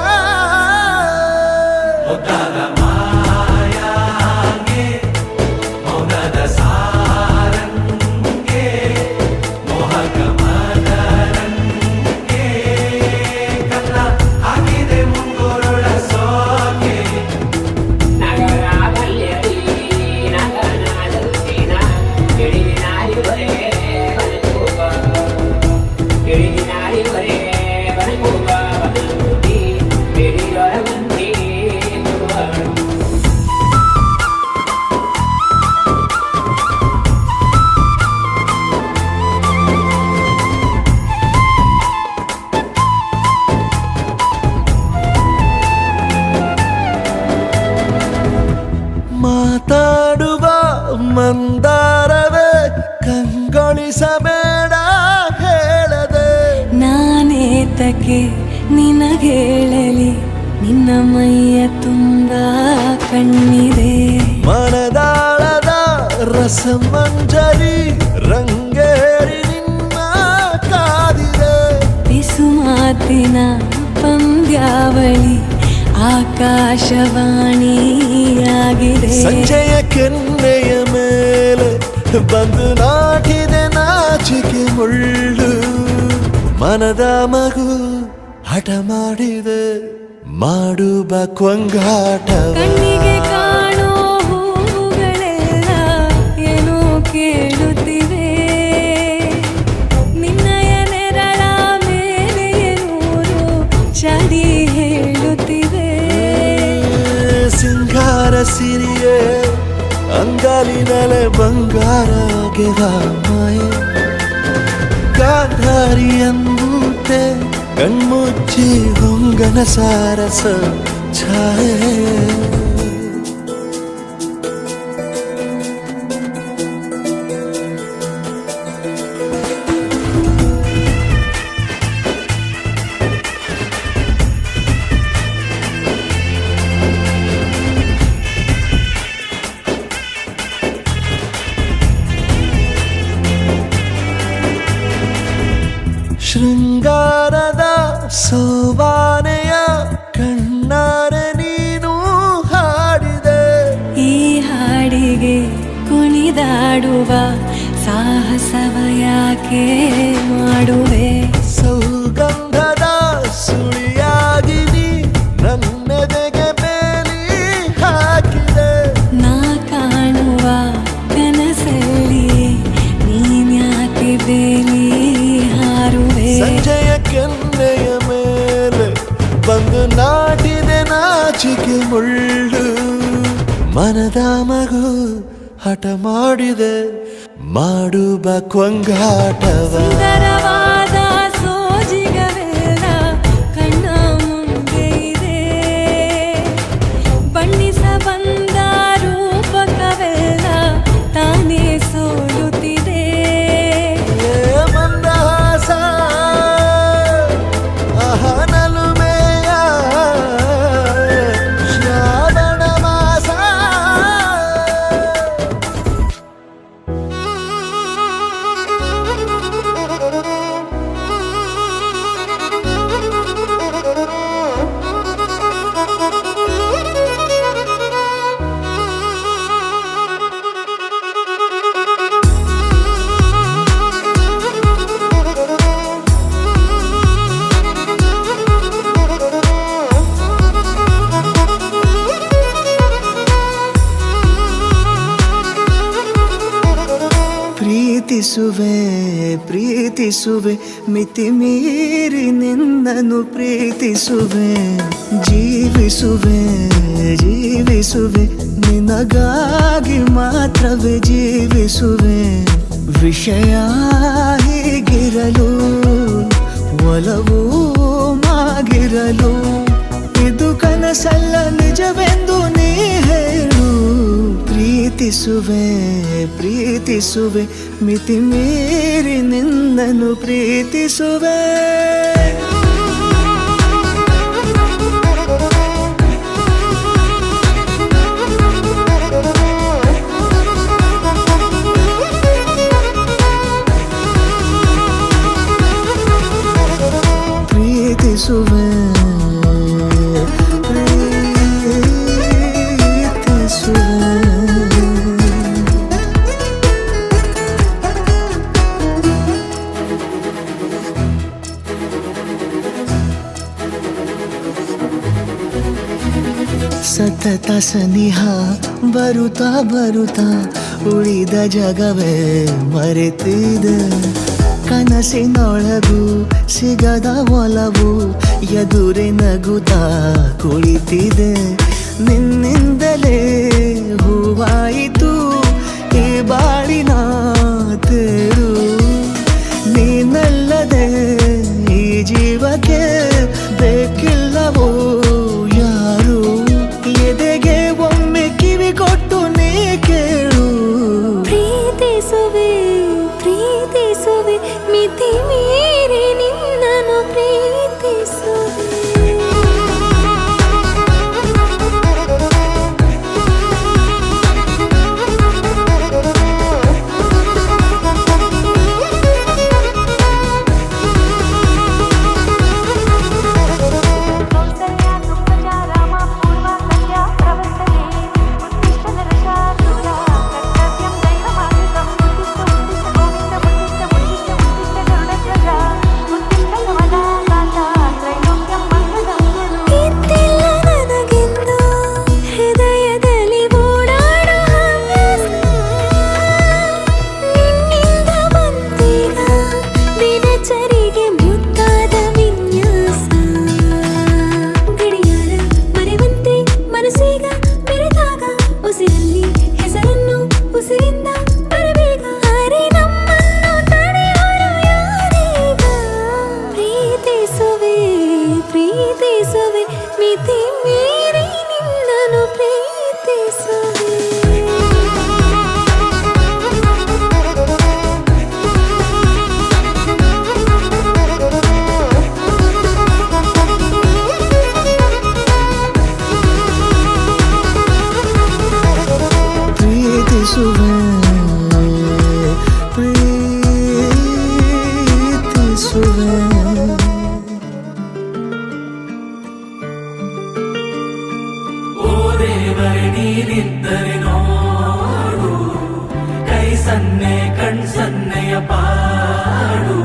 ಯಾಕೆ ನಿನಗೇಳಲಿ ನಿನ್ನ ಮೈಯ ತುಂಬ ಕಣ್ಣಿದೆ. ಮನದಾಳದ ರಸಮಂಜರಿ ರಂಗೇರಿ ನಿನ್ನ ಕಾದಿದೆ. ಬಿಸು ಮಾತಿನ ಪಂದ್ಯಾವಳಿ ಆಕಾಶವಾಣಿಯಾಗಿದೆ. ಸಂಜೆಯ ಕೆನ್ನೆಯ ಮೇಲೆ ಬಂದು ನಾಟಿದೆ ನಾಚಿಕೆ ಮುಳ್ಳು. ಮನದ ಮಗು ಹಠ ಮಾಡಿದೆ ಮಾಡುವ ಕೊಂಗಾಟವ. ಕಣ್ಣಿಗೆ ಕಾಣೋ ಹೂವುಗಳೆಲ್ಲ ಏನೋ ಕೇಳುತ್ತಿವೆ. ನಿನ್ನಯ ನೆರಳ ಮೇಲೆ ನೂರು ಚಡಿ ಹೇಳುತ್ತಿವೆ. ಸಿಂಗಾರ ಸಿರಿಯೇ ಅಂಗಾಲಿನಲೆ ಬಂಗಾರ ಗೆದ ಮಾಯೆ. ಗಾಂಧಾರಿಯಂತೆ ಕಣ್ಮುಚ್ಚಿ ಹೊಂಗನ ಸಾರಸ ಛಾಯೆ. ಶೃಂಗಾರದ ಸೋಬಾನೆಯ ಕಣ್ಣಾರೆ ನೀನು ಹಾಡಿದೆ. ಈ ಹಾಡಿಗೆ ಕುಣಿದಾಡುವ ಸಾಹಸವ ಯಾಕೆ ಮಾಡುವೆ. ಸೌಗಂಧದ ಸುಳಿಯಾಗಿ ನೀ ನನ್ನೆದೆಗೆ ಬೇಲಿ ಹಾಕಿದೆ. ನಾ ಕಾಣುವ ಕನಸಲ್ಲಿ ನೀನ್ಯಾಕೆ ಬೇಲಿ ಹಾರುವೆ. ಸಂಜೆಯ ಕೆನ್ನೆಯ ಮೇಲೆ ಬಂದು ನಾಟಿದೆ ನಾಚಿಕೆ ಮುಳ್ಳು. ಮನದ ಮಗು ಹಠ ಮಾಡಿದೆ ಮಾಡುವ ಕೊಂಗಾಟವ. ಸುಂದರವಾದ ಸೋಜಿಗವೆಲ್ಲ ಕಣ್ಣ ಮುಂದೆ ಇದೆ. ಬಣ್ಣಿಸ ಬಂದ ರೂಪಕವೆಲ್ಲ ತಾನೇ ಸೋಲುತ್ತಿದೆ. ಮಂದಹಾಸ ಅಹನಲುಮೆಯ ಶ್ರಾವಣ ಮಾಸ. ಪ್ರೀತಿಸುವೆ ಪ್ರೀತಿಸುವೆ ಮಿತಿ ಮೀರಿ ನಿನ್ನನ್ನು ಪ್ರೀತಿಸುವೆ. ಜೀವಿಸುವೆ ಜೀವಿಸುವೆ ನಿನಗಾಗಿ ಮಾತ್ರವೇ ಜೀವಿಸುವೆ. ವಿಷಯ ಹೀಗಿರಲು ಒಲವು ಮಾಗಿರಲು ಇದು ಕನಸಲ್ಲ ನಿಜವೆಂದು ನೀ ಹೇಳು. ಪ್ರೀತಿಸುವೆ ಪ್ರೀತಿಸುವೆ ಮಿತಿ ಮೀರಿ ನಿನ್ನನ್ನು ಪ್ರೀತಿಸುವೆ. ಪ್ರೀತಿಸುವೆ ಸತತ ಸನಿಹ ಬರುತ್ತಾ ಬರುತ್ತಾ ಉಳಿದ ಜಗವೇ ಮರೆತಿದೆ. ಕನಸಿನೊಳಗೂ ಸಿಗದ ಒಲವು ಎದುರೆ ನಗುತ್ತಾ ಕುಳಿತಿದೆ. ನಿನ್ನಿಂದಲೇ ಹೂವಾಯಿತು ಈ ಬಾಳಿನ ತೇರು. ನೀನಲ್ಲದೆ ಈ ಜೀವಕ್ಕೆ ಬೇಕಿಲ್ಲವೋ ಯಾರು. ಎದೆಗೆ ಒಮ್ಮೆ ಕಿವಿ ಕೊಟ್ಟು ನೀ ಕೇಳು. ಪ್ರೀತಿಸುವೆ ಪ್ರೀತಿಸುವೆ ಮಿತಿ ಮೀರಿ ನಿನ್ನನ್ನು ಪ್ರೀತಿ ದೇವರೇ ನೀನಿದ್ದರೆ ನೋಡು, ಕೈ ಸನ್ನೆ ಕಣ್ ಸನ್ನೆಯ ಪಾಡು,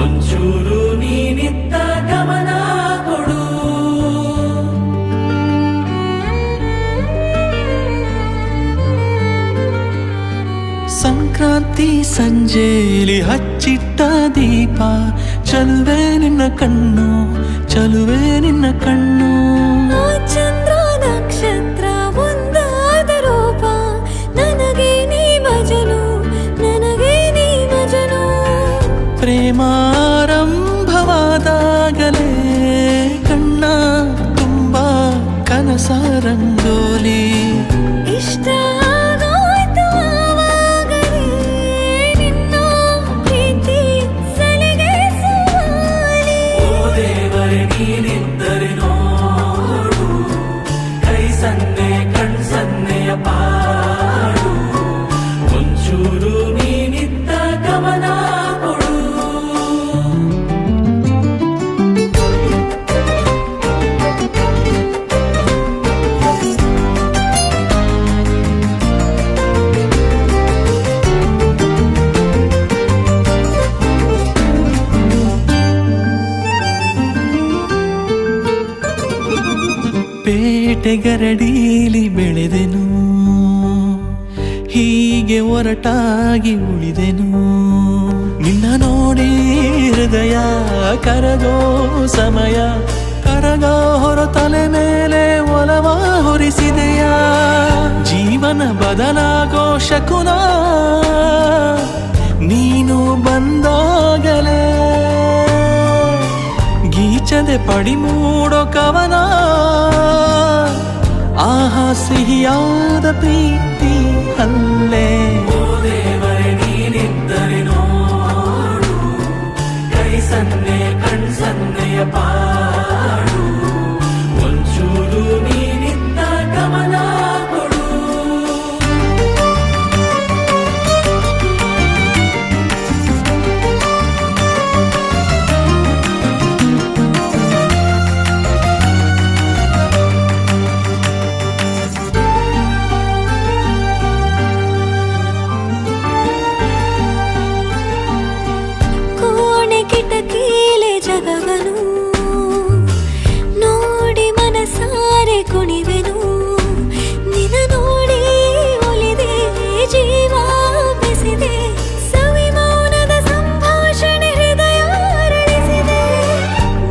ಒಂಚೂರು ನೀನಿದ್ದ ಗಮನ ಕೊಡು. ಸಂಕ್ರಾಂತಿ ಸಂಜೆಲಿ ಹಚ್ಚಿಟ್ಟ ದೀಪ, ಚಲುವೆ ನಿನ್ನ ಕಣ್ಣು, ಚಲುವೆ ನಿನ್ನ ಕಣ್ಣು. ಆ ಚಂದ್ರ ನಕ್ಷತ್ರ ಒಂದಾದ ರೂಪ, ನನಗೆ ನೀ ಮಜನು, ನನಗೆ ನೀ ಮಜನು. ಪ್ರೇಮಾರಂಭವಾದಾಗಲೇ ಕಣ್ಣ ತುಂಬ ಕನಸ ರಂಗೋಲಿ, ಇಷ್ಟ ಆಗೋಯ್ತು ಆವಾಗಲೇ ನಿನ್ನ ಪ್ರೀತಿ ಸಲಿಗೆ ಸವಾಲಿ. ಓ ದೇವರೇ ನೀನಿದ್ದರೆ ನೋಡು, ಕೈ ಸನ್ನೆ ಕಣ್ ಸನ್ನೆಯ ಪಾಡು, ಒಂಚೂರು ನೀನಿದ್ದ ಗಮನ ಕೊಡು. ಪೇಟೆಗರಡೀಲಿ ಬೆಳೆದೆನು, ಹೀಗೆ ಒರಟಾಗಿ ಉಳಿದೆನು. ನಿನ್ನ ನೋಡಿ ಹೃದಯ ಕರಗೋ ಸಮಯ, ಕರಗ ಹೊರ ತಲೆ ಮೇಲೆ ಒಲವ ಹೊರಿಸಿದೆಯ. ಜೀವನ ಬದಲಾಗೋ ಶಕುನ ನೀನು ಬಂದಾಗಲೇ, ಗೀಚದೆ ಪಡಿ ಮೂಡೋ ಕವನ, ಆಹಾ ಸಿಹಿಯಾದ ಪ್ರೀತಿ ಅಲ್ಲೇ. ಓ ದೇವರೇ ನೀನಿದ್ದರೆ ನೋಡು, ಕೈ ಸನ್ನೆ ಕಣ್ ಸನ್ನೆಯ ಪಾಡು, ಒಂಚೂರು ನೀನಿದ್ದ ಗಮನ ಕೊಡು. ಕೋಣೆ ಕಿಟಕಿಲೆ ಜಗವನು ನೋಡಿ ಮನಸಾರೆ ಕುಣಿವೆನು. ನಿನ್ನ ನೋಡಿ ಒಲಿದೆ ಜೀವ ಬೆಸೆದೆ, ಸವಿ ಮೌನದ ಸಂಭಾಷಣೆ ಹೃದಯ ಅರಳಿಸಿದೆ.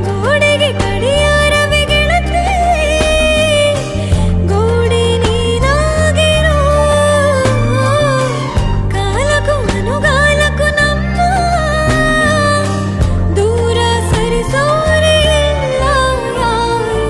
ಗೋಡೆಗೆ ಕಡಿಯಾರವೇ ಗೆಳತಿ, ಗೋಡೆ ನೀನಾಗಿರೋ, ಕಾಲಕ್ಕೂ ಅನುಗಾಲಕ್ಕೂ ನಮ್ಮ ದೂರ ಸರಿಸೋರೇ ಇಲ್ಲ ಯಾರು.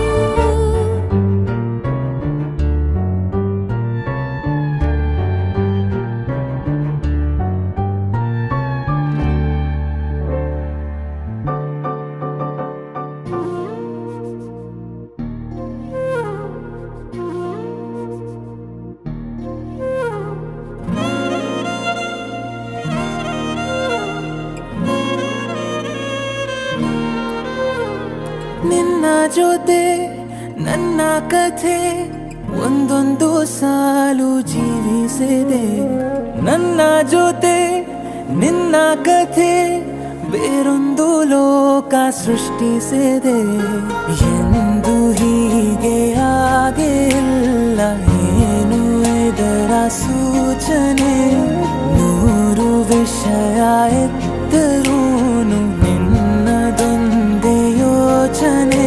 ನಿನ್ನ ಜೊತೆ ನನ್ನ ಕಥೆ ಒಂದೊಂದು ಸಾಲು ಜೀವಿಸಿದೆ, ನನ್ನ ಜೊತೆ ನಿನ್ನ ಕಥೆ ಬೇರೊಂದು ಲೋಕ ಸೃಷ್ಟಿಸಿದೆ. ಎಂದು ಹೀಗೆ ಆಗಿಲ್ಲ, ಏನು ಇದರ ಸೂಚನೆ, ನೂರು ವಿಷಯ ಎತ್ತರೂನು ನಿನ್ನದೊಂದೇ ಯೋಚನೆ.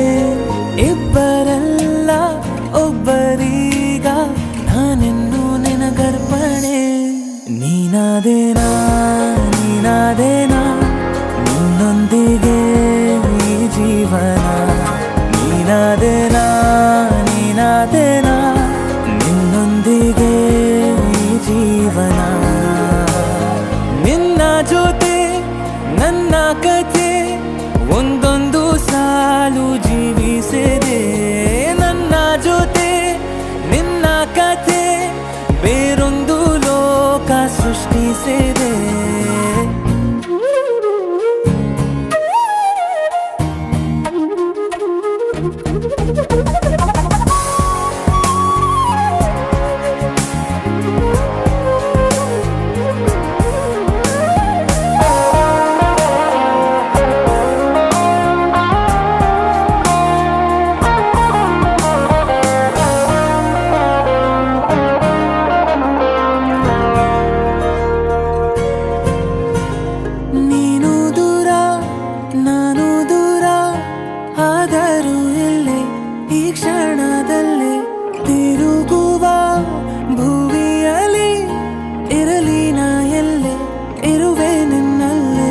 ಇಬ್ಬರಲ್ಲ ಒಬ್ಬರೀಗ ನಾನೆನ್ನು ನಿನಗರ್ಪಣೆ. ನೀನಾದೇನಾ ನೀನಾದೇನಾ ನಿನ್ನೊಂದಿಗೆ ಈ ಜೀವನ, ನೀನಾದೇನಾ ನೀನಾದೇನಾ ನಿನ್ನೊಂದಿಗೆ ಈ ಜೀವನ. ನಿನ್ನ ಜೊತೆ ನನ್ನ ಕಥೆ ಒಂದೊಂದು ಸಾಲು ಜೀವಿಸಿದೆ, ನನ್ನ ಜೊತೆ ನಿನ್ನ ಕಥೆ ಬೇರೊಂದು ಲೋಕ ಸೃಷ್ಟಿಸಿದೆ. ಕ್ಷಣದಲ್ಲಿ ತಿರುಗುವ ಭುವಿಯಲ್ಲಿ ಇರಲಿ ನಾ ಎಲ್ಲೆ ಇರುವೆ ನಿನ್ನಲ್ಲೇ.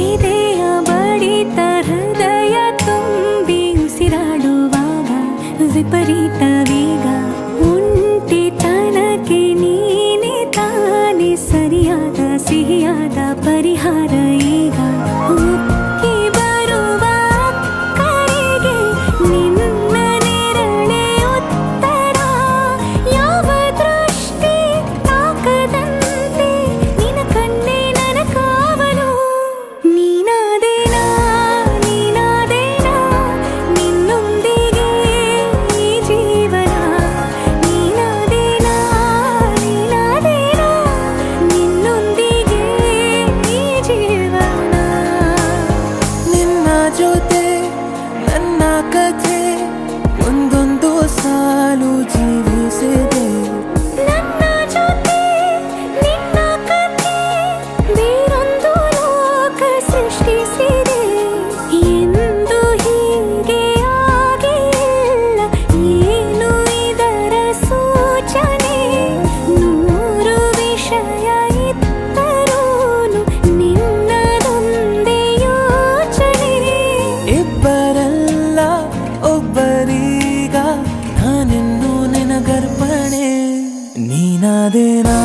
ಎದೆಯ ಬಡಿತ ಹೃದಯ ತುಂಬಿ ಉಸಿರಾಡುವಾಗ ವಿಪರೀತ ವೇಗ ಒಂಟಿತನಕ್ಕೆ ನೀನೆ ತಾನೆ ಸರಿಯಾದ ಸಿಹಿಯಾದ ಪರಿಹಾರ ಈಗ. ಉಕ್ಕಿ ಬರುವ ಕರೆಗೆ ನಿನ್ನ ನೆರಳೆ ಉತ್ತರ. ಯಾವ ದೃಷ್ಟಿ ತಾಕದಂತೆ ನಿನ್ನ ಕಣ್ಣೆ ನನ್ನ ಕಾವಲು. ನೀನಾದೇನಾ ನೀನಾದೇನಾ ನಿನ್ನೊಂದಿಗೆ ಈ ಜೀವನ. ನೀನಾದೇನಾ ನೀನಾದೇನಾ ನಿನ್ನೊಂದಿಗೆ ಈ ಜೀವನ. ನಿನ್ನ ಜೊತೆ ನನ್ನ ಕಥೆ ಒಂದೊಂದು ಸಾಲು ಜೀವಿಸಿದೆ. ನನ್ನ ಜೊತೆ ನಿನ್ನ ಕಥೆ ಬೇರೊಂದು ಲೋಕ ಸೃಷ್ಟಿಸಿದೆ. ಎಂದು ಹೀಗೆ ಆಗಿಲ್ಲ ಏನು ಇದರ ಸೂಚನೆ. ನೂರು ವಿಷಯ ಇತ್ತರೂನು ನಿನ್ನದೊಂದೇ ಯೋಚನೆ. ಇಬ್ಬರಲ್ಲ ಒಬ್ಬರೀಗ ನಾನಿನ್ನು ನಿನಗರ್ಪಣೆ. ನೀನಾದೇನಾ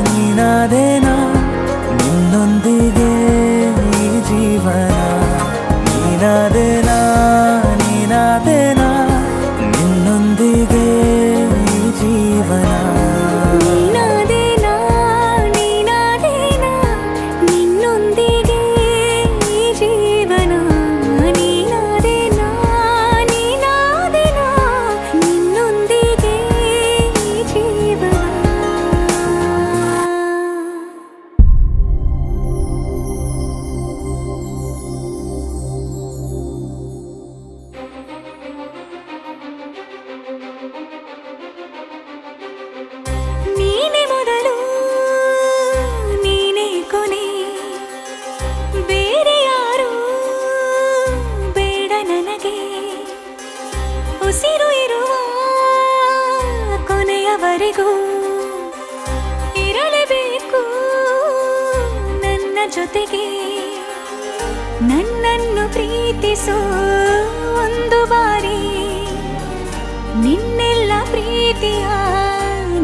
ನೀನಾದೇನಾ ನಿನ್ನೊಂದಿಗೆ ಈ ಜೀವನ. ನೀನಾದೇನಾ ನೀನಾದೇನಾ ನಿನ್ನೊಂದಿಗೆ ಈ ಜೀವನ. ನೀನಾದೇನಾ ನೀನಾದೇನಾ ನಿನ್ನೊಂದಿಗೆ ಈ ಜೀವನ. ನೀನಾದೇನಾ ನೀನಾದೇನಾ ನಿನ್ನೊಂದಿಗೆ ಈ ಜೀವನ. ನೀನೇ ಮೊದಲು ನೀನೇ ಕೊನೆ. ಬೇರೆ ಯಾರು ಬೇಡ ನನಗೆ. ಉಸಿರು ಇರುವ ಕೊನೆಯವರೆಗೂ ಇರಲೇಬೇಕು ನನ್ನ ಜೊತೆಗೆ. ನನ್ನನ್ನು ಪ್ರೀತಿಸೋ ಒಂದು ಬಾರಿ ನಿನ್ನೆಲ್ಲ ಪ್ರೀತಿಯ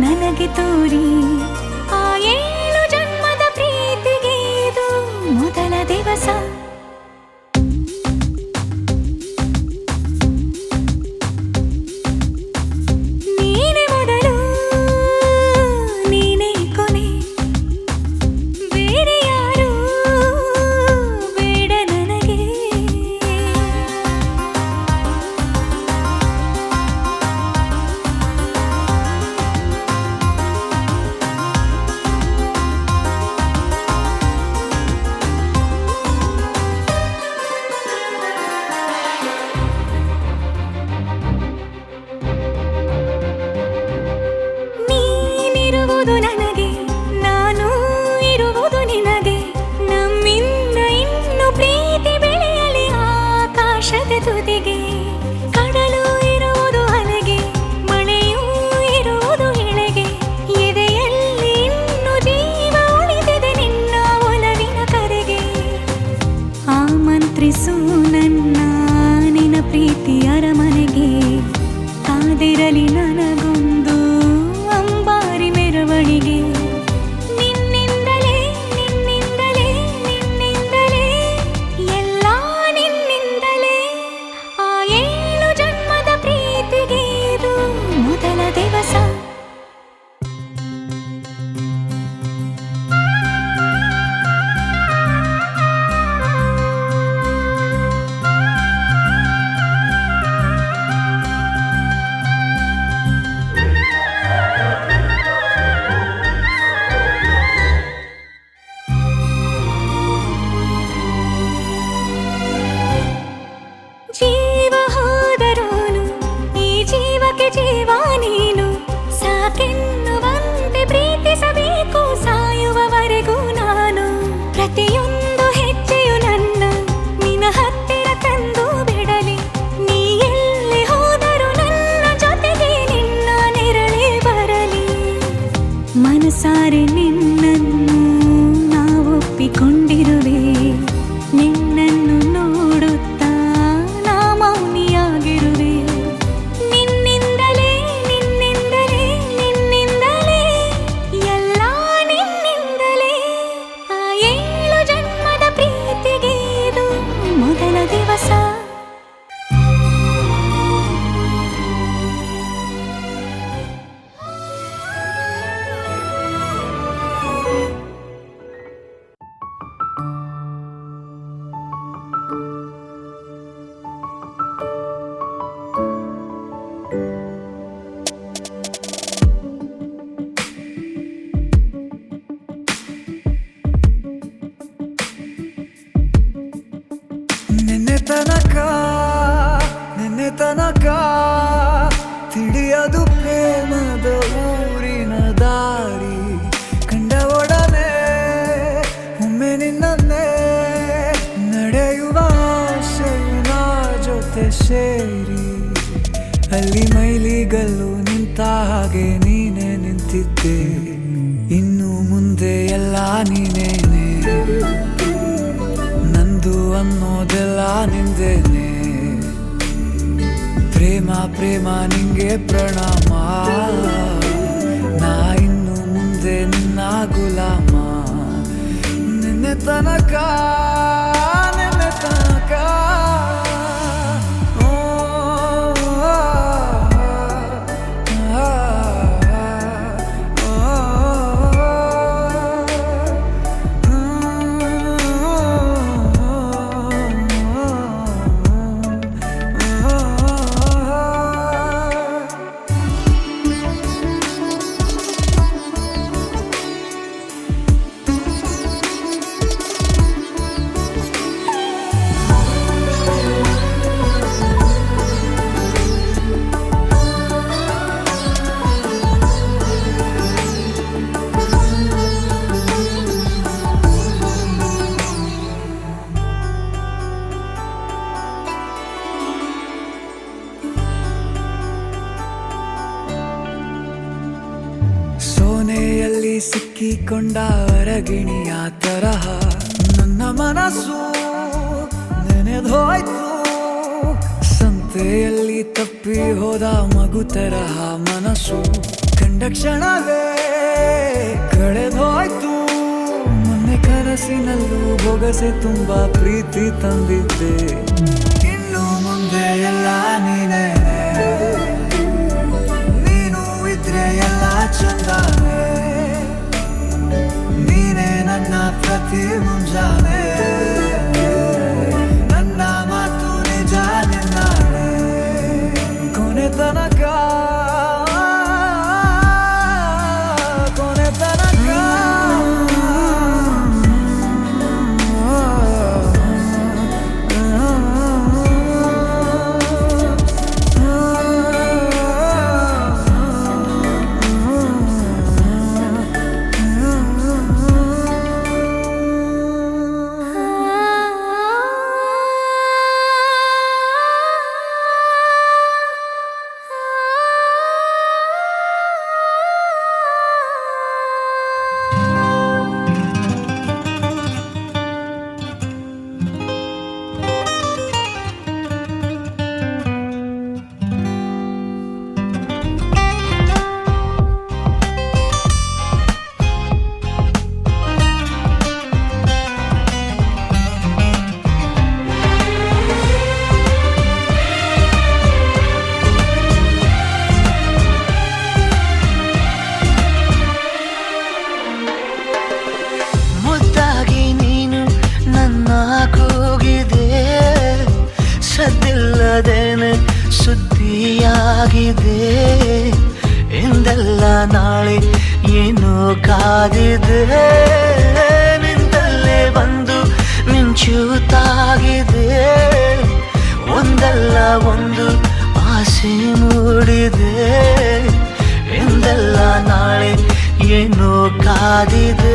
ನನಗೆ ತೋರಿ. ಆ 7 ಜನ್ಮದ ಪ್ರೀತಿಗೆ ಇದು ಮೊದಲ ದಿವಸ. ನೀನೇ ಮೊದಲು ನೀನೇ ಕೊನೆ. ಬೇರೆ ಯಾರು ಬೇಡ ನನಗೆ. ನೀನಿರುವುದು ನನಗೆ ನಾನು ಇರುವುದು ನಿನಗೆ. ನಮ್ಮಿಂದ ಇನ್ನು ಪ್ರೀತಿ ಬೆಳೆಯಲಿ ಆಕಾಶದ ತುದಿಗೆ. ಕಡಲು ಇರುವುದು ಅಲೆಗೆ ಮಳೆಯೂ ಇರುವುದು ಎಳೆಗೆ. ಎದೆಯಲ್ಲಿ ಇನ್ನು ಜೀವ ಉಳಿದಿದೆ ನಿನ್ನ ಒಲವಿನ ಕರೆಗೆ. ಆಮಂತ್ರಿಸು ನನ್ನ ನಿನ್ನ ಪ್ರೀತಿ ಅರಮನೆಗೆ. ಕಾದಿರಲಿ ನನಗೊಂದು ಅಂಬಾರಿ ಮೆರವಣಿಗೆ. ನಿನ್ನಿಂದಲೇ ನಿನ್ನಿಂದಲೇ ನಿನ್ನಿಂದಲೇ ಎಲ್ಲ ನಿನ್ನಿಂದಲೇ. ಆ 7 ಜನ್ಮದ ಪ್ರೀತಿಗೆ ಇದು ಮೊದಲ ದಿವಸ. ಅಲ್ಲಿ ಮೈಲಿಗಲ್ಲು ನಿಂತ ಹಾಗೆ ನೀನೇ ನಿಂತಿದ್ದೆ, ಇನ್ನು ಮುಂದೆ ಎಲ್ಲ ನೀನೇನೆ, ನಂದು ಅನ್ನೋದೆಲ್ಲ ನಿಂದೇನೆ. ಪ್ರೇಮ ಪ್ರೇಮ ನಿಂಗೆ ಪ್ರಣಾಮ, ನಾ ಇನ್ನು ಮುಂದೆ ನಿನ್ನ ಗುಲಾಮ. ನಿನ್ನೆ ತನಕ ನಿನ್ನೆ ತನಕ ಸೋನೆಯಲ್ಲಿ ಸಿಕ್ಕಿಕೊಂಡ ಅರಗಿಣಿಯ ತರಹ ನನ್ನ ಮನಸ್ಸು ನೆನೆದೋಯ್ತು. ಸಂತೆಯಲ್ಲಿ ತಪ್ಪಿ ಹೋದ ಮಗು ತರಹ ಮನಸ್ಸು ಕಂಡ ಕ್ಷಣವೇ ಕಳೆದೋಯ್ತು. ಮೊನ್ನೆ ಕನಸಿನಲ್ಲೂ ಬೊಗಸೆ ತುಂಬಾ ಪ್ರೀತಿ ತಂದಿದ್ದೆ, ಇನ್ನು ಮುಂದೆ ಎಲ್ಲ ನೀನೇ, ನೀನು ಇದ್ರೆ ಎಲ್ಲ ಚಂದಾನೆ, ನೀನೇ ನನ್ನ ಪ್ರತಿ ಮುಂಜಾನೆ, ನನ್ನ ಮಾತು ನಿಜ ನಿನ್ನಾಳೆ. ಕೊನೆ ತನಕ ಕೊನೆ ತನಕ ಸದ್ದಿಲ್ಲದೇನೆ ಸುದ್ದಿಯಾಗಿದೆ, ಎಂದೆಲ್ಲ ನಾಳೆ ಏನೋ ಕಾದಿದೆ. ನಿಂದಲ್ಲೇ ಬಂದು ಮಿಂಚುತ್ತಾಗಿದೆ, ಒಂದಲ್ಲ ಒಂದು ಆಸೆ ಮೂಡಿದೆ, ಎಂದೆಲ್ಲ ನಾಳೆ ಏನೋ ಕಾದಿದೆ.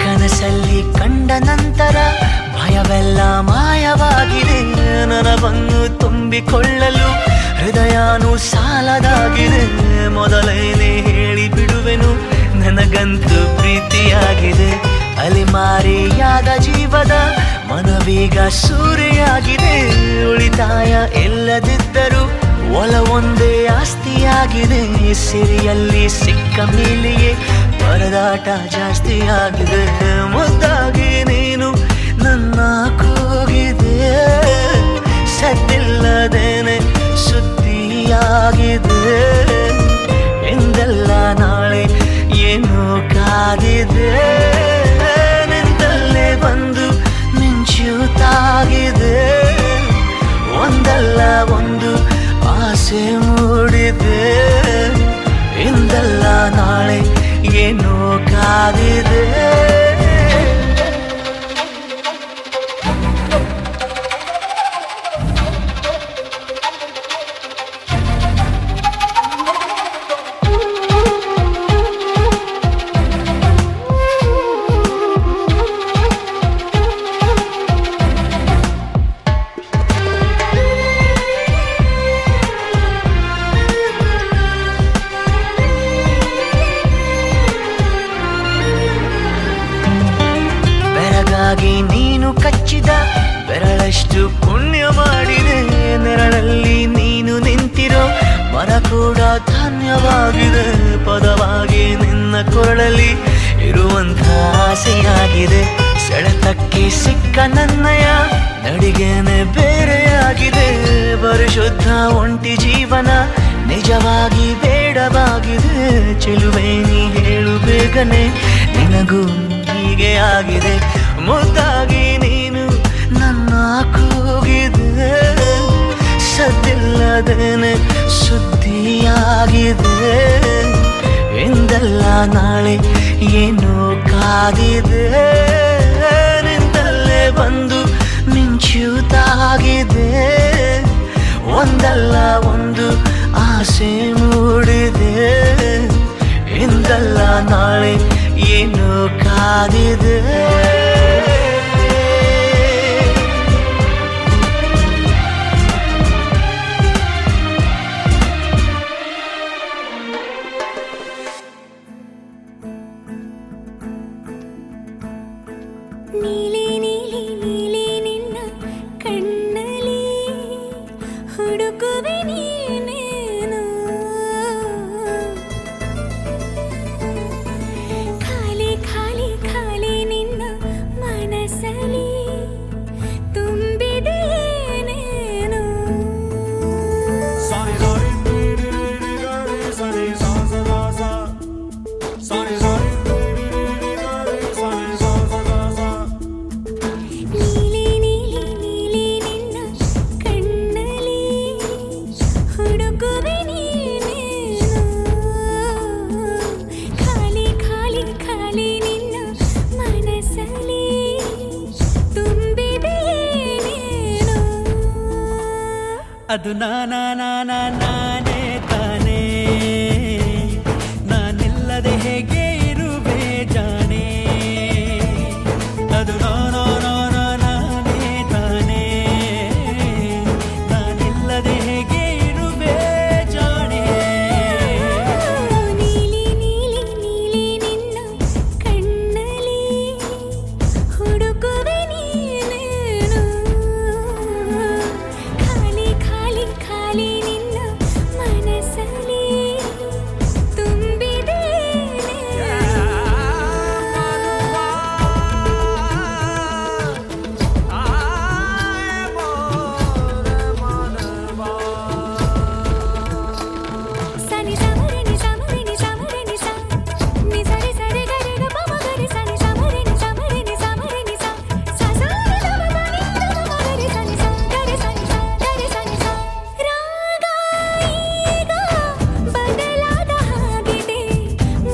ಕನಸಲ್ಲಿ ಕಂಡ ನಂತರ ಭಯವೆಲ್ಲ ಮಾಯವಾಗಿದೆ, ನನವನ್ನು ತುಂಬಿಕೊಳ್ಳಲು ಹೃದಯನೂ ಸಾಲದಾಗಿದೆ. ಮೊದಲೇನೆ ಹೇಳಿ ಬಿಡುವೆನು, ನನಗಂತೂ ಪ್ರೀತಿಯಾಗಿದೆ. ಅಲಿಮಾರಿಯಾದ ಜೀವದ ಮನವೀಗ ಸೂರೆಯಾಗಿದೆ. ಉಳಿತಾಯ ಎಲ್ಲದಿದ್ದರೂ ಒಲವೊಂದೇ ಆಸ್ತಿಯಾಗಿದೆ. ಸಿರಿಯಲ್ಲಿ ಸಿಕ್ಕ ಮೇಲೆಯೇ ಪರದಾಟ ಜಾಸ್ತಿಯಾಗಿದೆ. ಮುದ್ದಾಗಿ ನೀನು ನನ್ನ ಕೂಗಿದೆ, ಸದ್ದಿಲ್ಲದೇನೆ ಸುದ್ದಿಯಾಗಿದೆ, ಎಂದೆಲ್ಲ ನಾಳೆ ಏನೋ ಕಾದಿದೆ. ನಿಂತಲ್ಲೇ ಬಂದು ಮಿಂಚುತ್ತಾಗಿದೆ, ಒಂದಲ್ಲ ಒಂದು ಧನ್ಯವಾಗಿದೆ. ಪದವಾಗಿ ನಿನ್ನ ಕೊರಳಲ್ಲಿ ಇರುವಂಥ ಆಸೆಯಾಗಿದೆ. ಸೆಳೆತಕ್ಕೆ ಸಿಕ್ಕ ನನ್ನಯ ನಡಿಗೆನೆ ಬೇರೆಯಾಗಿದೆ. ಪರಿಶುದ್ಧ ಒಂಟಿ ಜೀವನ ನಿಜವಾಗಿ ಬೇಡವಾಗಿದೆ. ಚೆಲುವೆ ನೀ ಹೇಳು ಬೇಗನೆ ನಿನಗೂ ಹೀಗೆ ಆಗಿದೆ. ಮುದ್ದಾಗಿ ನೀನು ನನ್ನ ಕೂಗಿದೆ. ಸದ್ದಿಲ್ಲದೇನೆ ಸುದ್ದಿಯಾಗಿದೆ. ಎಂದಲ್ಲ ನಾಳೆ ಏನೋ ಕಾದಿದೆ. ನಿಂದಲ್ಲೇ ಬಂದು ಮಿಂಚುತ್ತಾಗಿದೆ. ಒಂದಲ್ಲ ಒಂದು ಆಸೆ ಮೂಡಿದೆ. ಎಂದಲ್ಲ ನಾಳೆ ಏನೋ ಕಾದಿದೆ. ನೀಲಿ ನೀಲಿ ನೀಲಿ ನಿನ್ನ ಕಣ್ಣಲ್ಲಿ ಹುಡುಕುವೆ ನೀನೇನು. ಖಾಲಿ ಖಾಲಿ ಖಾಲಿ ನಿನ್ನ ಮನಸ್ಸಲ್ಲಿ ತುಂಬಿದೆ ಏನೇನು. Sorry, sorry, sorry, sorry, sorry. ನೀಲಿ ನೀಲಿ ನೀಲಿ ನಿನ್ನ ಕಣ್ಣಲ್ಲಿ ಹುಡುಕುವೆ ನೀನೇನು. ಖಾಲಿ ಖಾಲಿ ಖಾಲಿ ನಿನ್ನ ಮನಸ್ಸಲ್ಲಿ ತುಂಬಿದೆ ಏನೇನು. ಅದು ನಾನೇ ತಾನೇ. ನಾನಿಲ್ಲದೆ ಹೇಗೆ ಇರುವೆ ಜಾಣೆ. ಅದು ನಾನೇ ತಾನೇ. ನಾನಿಲ್ಲದೆ ಹೇಗೆ ಇರುವೆ ಜಾಣೆ. ನೀಲಿ ನೀಲಿ ನೀಲಿ ನಿನ್ನ ಕಣ್ಣಲ್ಲಿ ಹುಡುಕುವೆ ನೀನೇನು. ಖಾಲಿ ಖಾಲಿ ಖಾಲಿ ನಿನ್ನ ಮನಸ್ಸಲ್ಲಿ ತುಂಬಿದೆ ಏನೇನು. ಸನಿ ಸಮರಣಿ ಸಮರಣಿ ಸಮರಣಿ ಸ ನಿ ಸರಿ ಸರಿ ಗರಿ ಗ ಪ ಮ ಗರಿ ಸನಿ ಸಮರಣಿ ಸಮರಣಿ ಸಮರಣಿ ಸ ಸ ಸ ನಿ ದ ಮ ಗ ನಿ ದ ಮ ಗರಿ ಸನಿ ಸ ಗರಿ ಸನಿ ಸ ಗರಿ ಸನಿ ಸ. ರಾಗ ಈಗ ಬದಲಾದ ಹಾಗಿದೆ.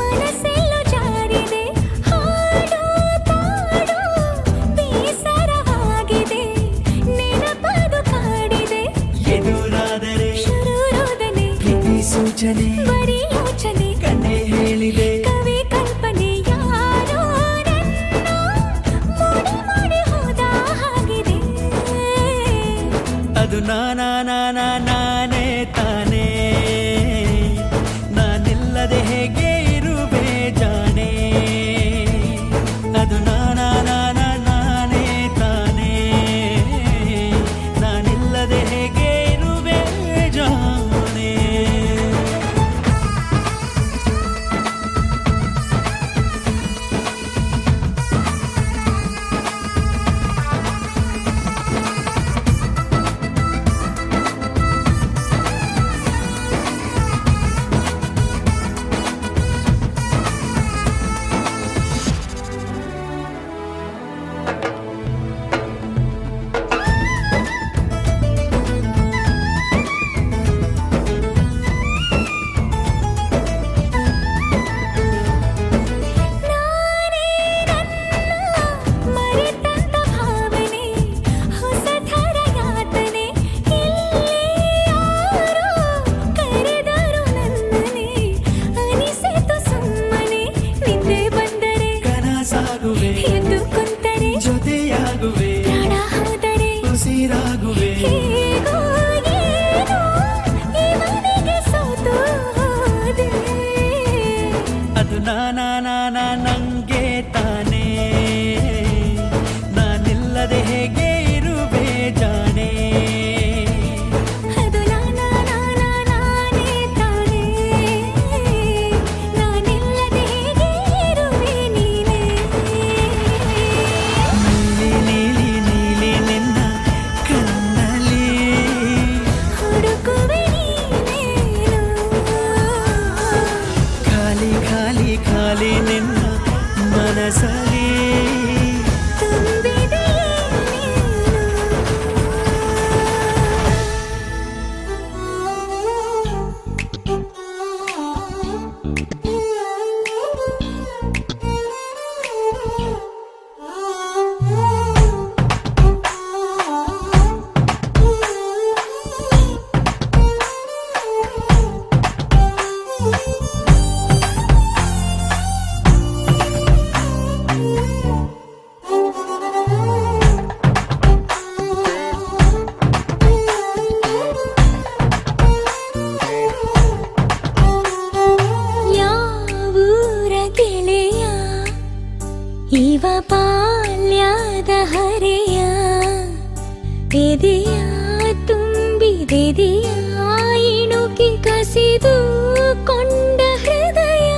ಮನಸ್ಸೆಲ್ಲೂ ಜಾರಿದೆ. ಹಾಡು ತಾಡು ಬೇಸರವಾಗಿದೆ. ನೆನಪದು ಕಾಡಿದೆ. ಎದುರಾದರೆ ಶುರುರೋದನೆ ಪ್ರೀತಿ ಸೂಚನೆ ಬರೀ ಯೋಚನೆ. ಕಣ್ಣೆ ಹೇಳಿದೆ. ಕವಿ ಕಲ್ಪನೆ ಯಾರೋ ನನ್ನ ಮೂಡಿ ಮಾಡಿ ಹೋದ ಹಾಗಿದೆ. ಅದು ನಾನೇ ತಾನೇ. ನಾನಿಲ್ಲದೆ ಹೇಗೆ ಇರುವೆ ಜಾಣೆ. ಅದು ನಾನೇ ತಾನೇ. ನಾನಿಲ್ಲದೆ ಹೇಗೆ ಇರುವೆ ಜಾಣೆ. ನಿನ್ನ ಮನಸಲಿ ತುಂಬಿದೆಯೇ ಯಾವೂರ ಗೆಳೆಯ ಇವ ಬಾಲ್ಯದ ಹರೆಯ ಎದೆಯ ತುಂಬಿದೆದೆಯ ಇಣುಕಿ ಕಸಿದು ಕೊಂಡ ಹೃದಯ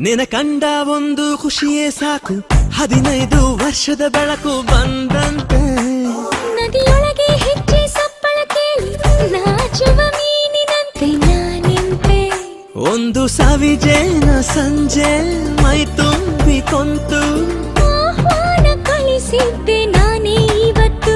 ನಿನ ಕಂಡ ಒಂದು ಖುಷಿಯೇ ಸಾಕು 15 ವರ್ಷದ ಬೆಳಕು ಬಂದಂತೆ ನದಿಯೊಳಗೆ ಹೆಜ್ಜೆ ಸಪ್ಪಳ ಕೇಳಿ ನಾಚುವ ಮೀನಿನಂತೆ ನಾನಿಂತೆ ಒಂದು ಸವಿಜೇನ ಸಂಜೆ ಮೈ ತುಂಬಿ ಕೊಂತು ಆಹ್ವಾನ ಕಳಿಸಿದ್ದೆ ನಾನೇ ಇವತ್ತು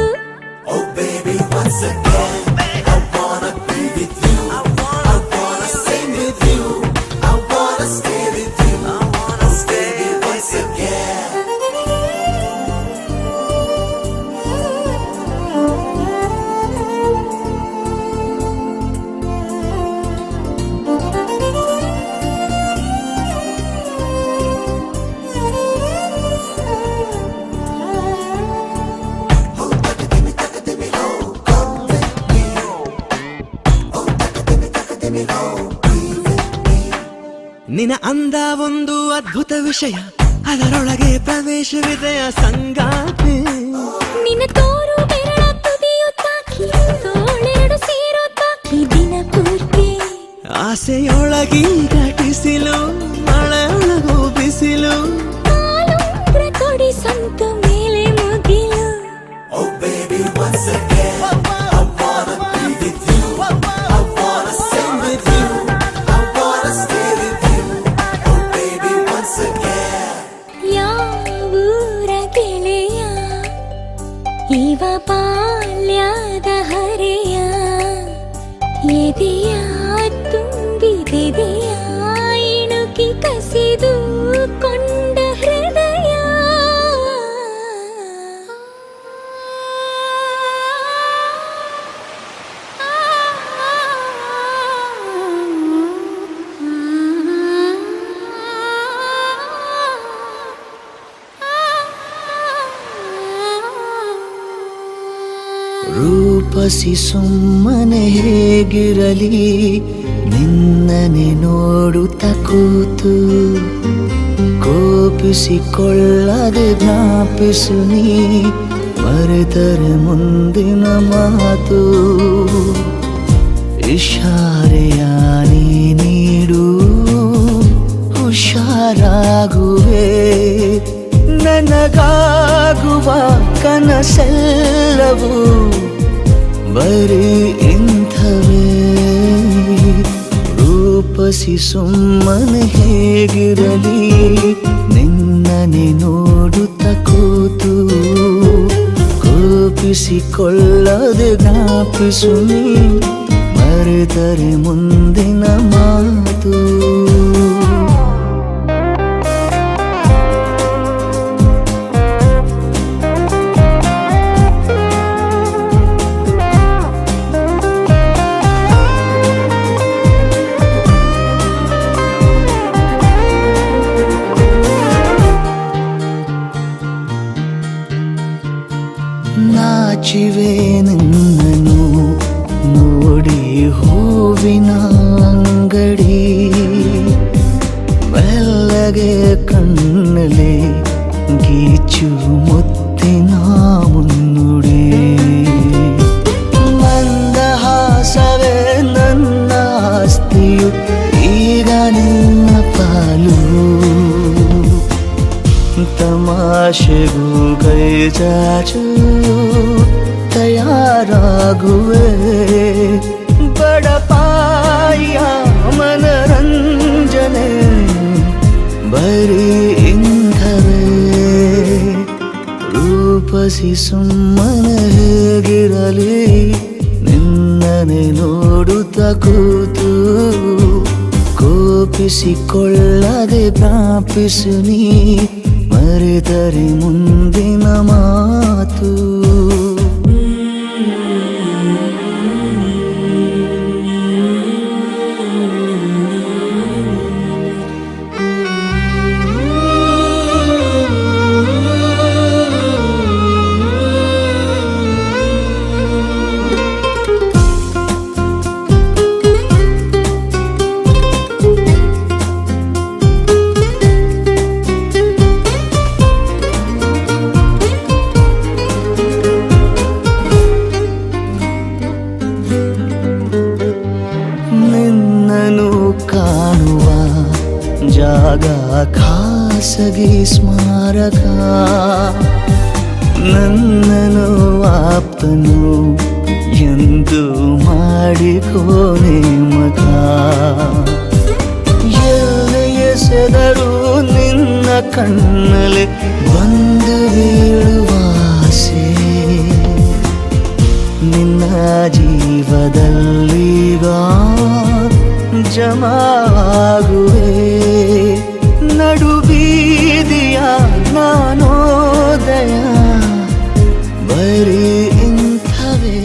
ನಿನ ಅಂದ ಒಂದು ಅದ್ಭುತ ವಿಷಯ ಅದರೊಳಗೆ ಪ್ರವೇಶವಿದೆಯ ಸಂಗಾತಿ ನಿನ್ನ ತೋರು ಬೆರಳ ತುದಿಯು ತಾಕಿ ತೋಳೆರಡು ಸೇರೋ ತಾಕಿ ದಿನ ಪೂರ್ತಿ ಆಸೆಯೊಳಗಿ ಘಟಿಸಿಲು ಮಳೆಯೊಳಗು ಬಿಸಿಲು ಕಾಲುಂಗ್ರ ಕೊಡಿ ಸಂತು ಮೇಲೆ ಮುಗಿಲು ಯಾವೂರ ಗೆಳೆಯ ಇವ ಬಾಲ್ಯದ ಹರೆಯ ಎದೆಯ ತುಂಬಿದೆದೆಯ ಇಣುಕಿ ಕಸಿದು ಕೊಂಡ ಹೃದಯ ರೂಪಸಿ ಸುಮ್ಮನೆ ಹೇಗಿರಲಿ ನಿನ್ನನೆ ನೋಡುತ್ತ ಕೂತು ಕೋಪಿಸಿಕೊಳ್ಳದೆ ಜ್ಞಾಪಿಸು ನೀ ಮರೆತರೆ ಮುಂದಿನ ಮಾತು ಇಶಾರೆಯ ನೀ ನೀಡು ಹುಷಾರಾಗುವೆ ನನಗಾಗುವ ಕನಸೆಲ್ಲವೂ ಬರೀ ಇಂಥವೇ ರೂಪಸಿ ಸುಮ್ಮನೆ ಹೇಗಿರಲಿ ನಿನ್ನನೆ ನೋಡುತ್ತ ಕೂತು ಕೋಪಿಸಿಕೊಳ್ಳದೆ ಜ್ಞಾಪಿಸು ನೀ ಮರೆತರೆ ಮುಂದಿನ ಮಾತು ನಾಚಿವೆ ನಿನ್ನನು ನೋಡಿ ಹೂವಿನ ಅಂಗಡಿ ಈಗ ನಿನ್ನ ಪಾಲು ತಮಾಷೆಗೂ ಕೈ ಚಾಚು ತಯಾರಾಗುವೆ ಬಡಪಾಯ ಮನರಂಜನೆ ಬರೀ ಇಂಥವೇ ರೂಪಸಿ ಸುಮ್ಮನೆ ಹೇಗಿರಲಿ ನಿನ್ನನೆ ನೋಡುತ್ತ ಕೂತು ಕೋಪಿಸಿಕೊಳ್ಳದೆ ಪ್ರಾಪಿಸು ನೀ ಮರೆತರೆ ಮುಂದಿನ ಮಾತು ಕಾಣುವ ಜಾಗ ಖಾಸಗಿ ಸ್ಮಾರಕ ನನ್ನನು ಆಪ್ತನು ಎಂದು ಮಾಡಿಕೋ ನೇಮಕ ಎಲ್ಲಿ ಎಸೆದರೂ ನಿನ್ನ ಕಣ್ಣಲ್ಲಿ ಬಂದು ಬೀಳುವಾಸೆ ನಿನ್ನ ಜೀವದಲ್ಲೀಗ ಜಮಾಗುವೆ ನಡುಬೀದಿಯ ನಾನೋದಯ ಬರೀ ಇಂಥವೇ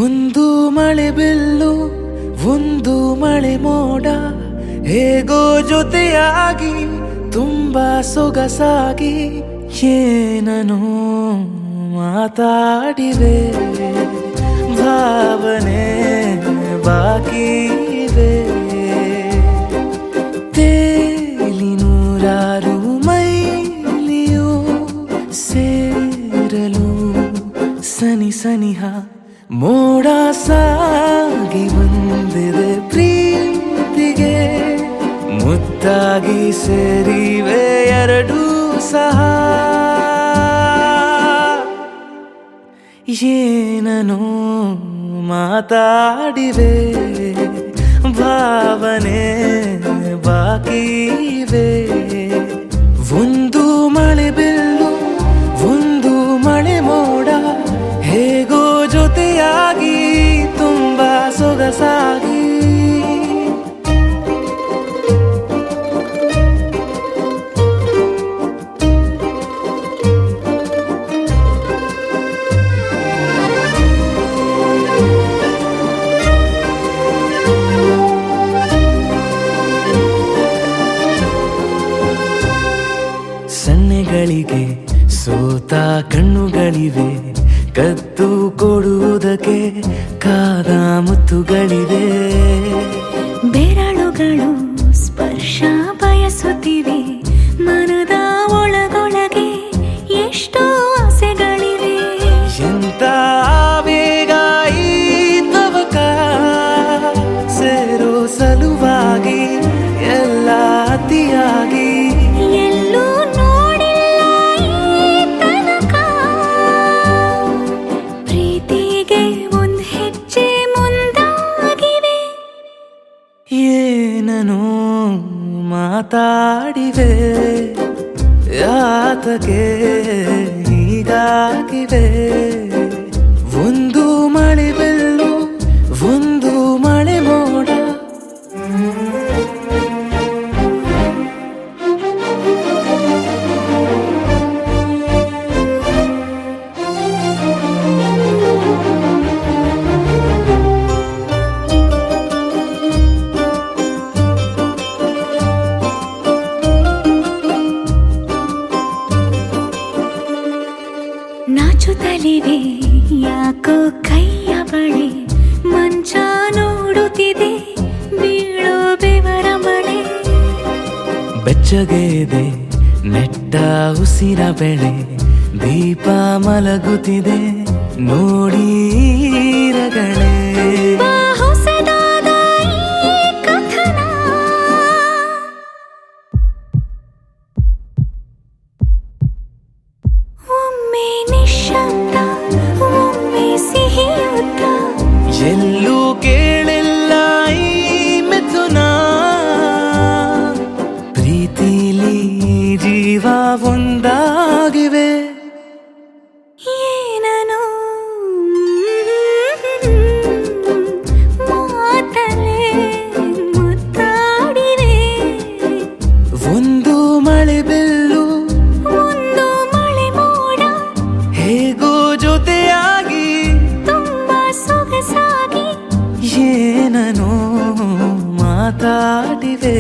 ಒಂದು ಮಳೆ ಬಿಲ್ಲು ಒಂದು ಮಳೆ ಮೋಡ ಹೇಗೋ ಜೊತೆಯಾಗಿ ತುಂಬಾ ಸೊಗಸಾಗಿ ಏನನು ಮಾತಾಡಿವೆ ಭಾವನೆ ಬಾಕಿ ಇವೆ ತೇಲಿ ನೂರಾರು ಮೈಲಿಯು ಸೇರಲು ಸನಿ ಸನಿಹ ಮೋಡ ಸಾಗಿ ಬಂದಿದೆ ಪ್ರೀತಿಗೆ ಮುತ್ತಾಗಿ ಸೇರಿವೆ ಎರಡೂ ಸಹ ಏನನೋ ಮಾತಾಡಿವೆ ಭಾವನೆ ಬಾಕಿವೆ ಒಂದು ಮಳೆ ಬಿಲ್ಲು ಒಂದು ಮಳೆ ಮೋಡ ಹೇಗೋ ಜೊತೆಯಾಗಿ ತುಂಬಾ ಸೊಗಸಾಗಿ ಸನ್ನೆಗಳಿಗೆ ಸೋತ ಕಣ್ಣುಗಳಿವೆ ಕದ್ದು ಕೊಡುವುದಕ್ಕೆ ಕಾದ ಮುತ್ತುಗಳಿವೆ ಬೆರಳುಗಳು ಸ್ಪರ್ಶ ಬಯಸುತ್ತಿವೆ ಮನದ ಒಳಗೊಳಗೆ ಎಷ್ಟೋ ಆಸೆಗಳಿವೆ ಎಂತ ಆವೇಗ ಈ ತವಕ ಸೇರೋ ಸಲುವಾಗಿ ಎಲ್ಲ ಅತಿಯಾಗಿ ಎಲ್ಲೂ ನೋಡಿಲ್ಲ ಈ ತನಕ ಪ್ರೀತಿಗೆ ಒಂದ್ ಹೆಜ್ಜೆ ಮುಂದಾಗಿವೆ ಏನನೋ ಮಾತಾಡಿವೆ ಯಾತಕ್ಕೆ ಹೀಗಾಗಿವೆ ಒಂದು ಮಳೆ ಬೆಲ್ಲು ಒಂದು ಮಳೆ ಮೋಡ ನಾಚುತ್ತಲಿವೆ ಯಾಕೋ ಕೈಯ ಬಳೆ ಮಂಚ ನೋಡುತ್ತಿದೆ ಬೀಳೋ ಬೆವರ ಮಳೆ ಬೆಚ್ಚಗೆದೆ ನೆಟ್ಟ ಉಸಿರ ಬೆಳೆ ದೀಪ ಮಲಗುತ್ತಿದೆ ನೋಡಿ ರಗಳೇ ಬಾ ಹೊಸದಾದ ಈ ಕಥನ ಒಮ್ಮೆ ನಿಶ್ಶಬ್ದ ಒಮ್ಮೆ ಸಿಹಿಯುತ್ತ ಎಲ್ಲೂ ಕೇಳಿಲ್ಲ ಈ ಮಿಥುನ ಪ್ರೀತಿಲಿ ಜೀವ ಒಂದಾಗಿವೆ ಏನನೋ ಮಾತಲೆ ಮುತ್ತಾಡಿವೆ ಒಂದು ಮಳೆ ಬೆಲ್ಲು ಒಂದು ಮಳೆ ಮೋಡ ಹೇಗೋ ಜೊತೆಯಾಗಿ ತುಂಬಾ ಸೊಗಸಾಗಿ ಏನನೋ ಮಾತಾಡಿವೆ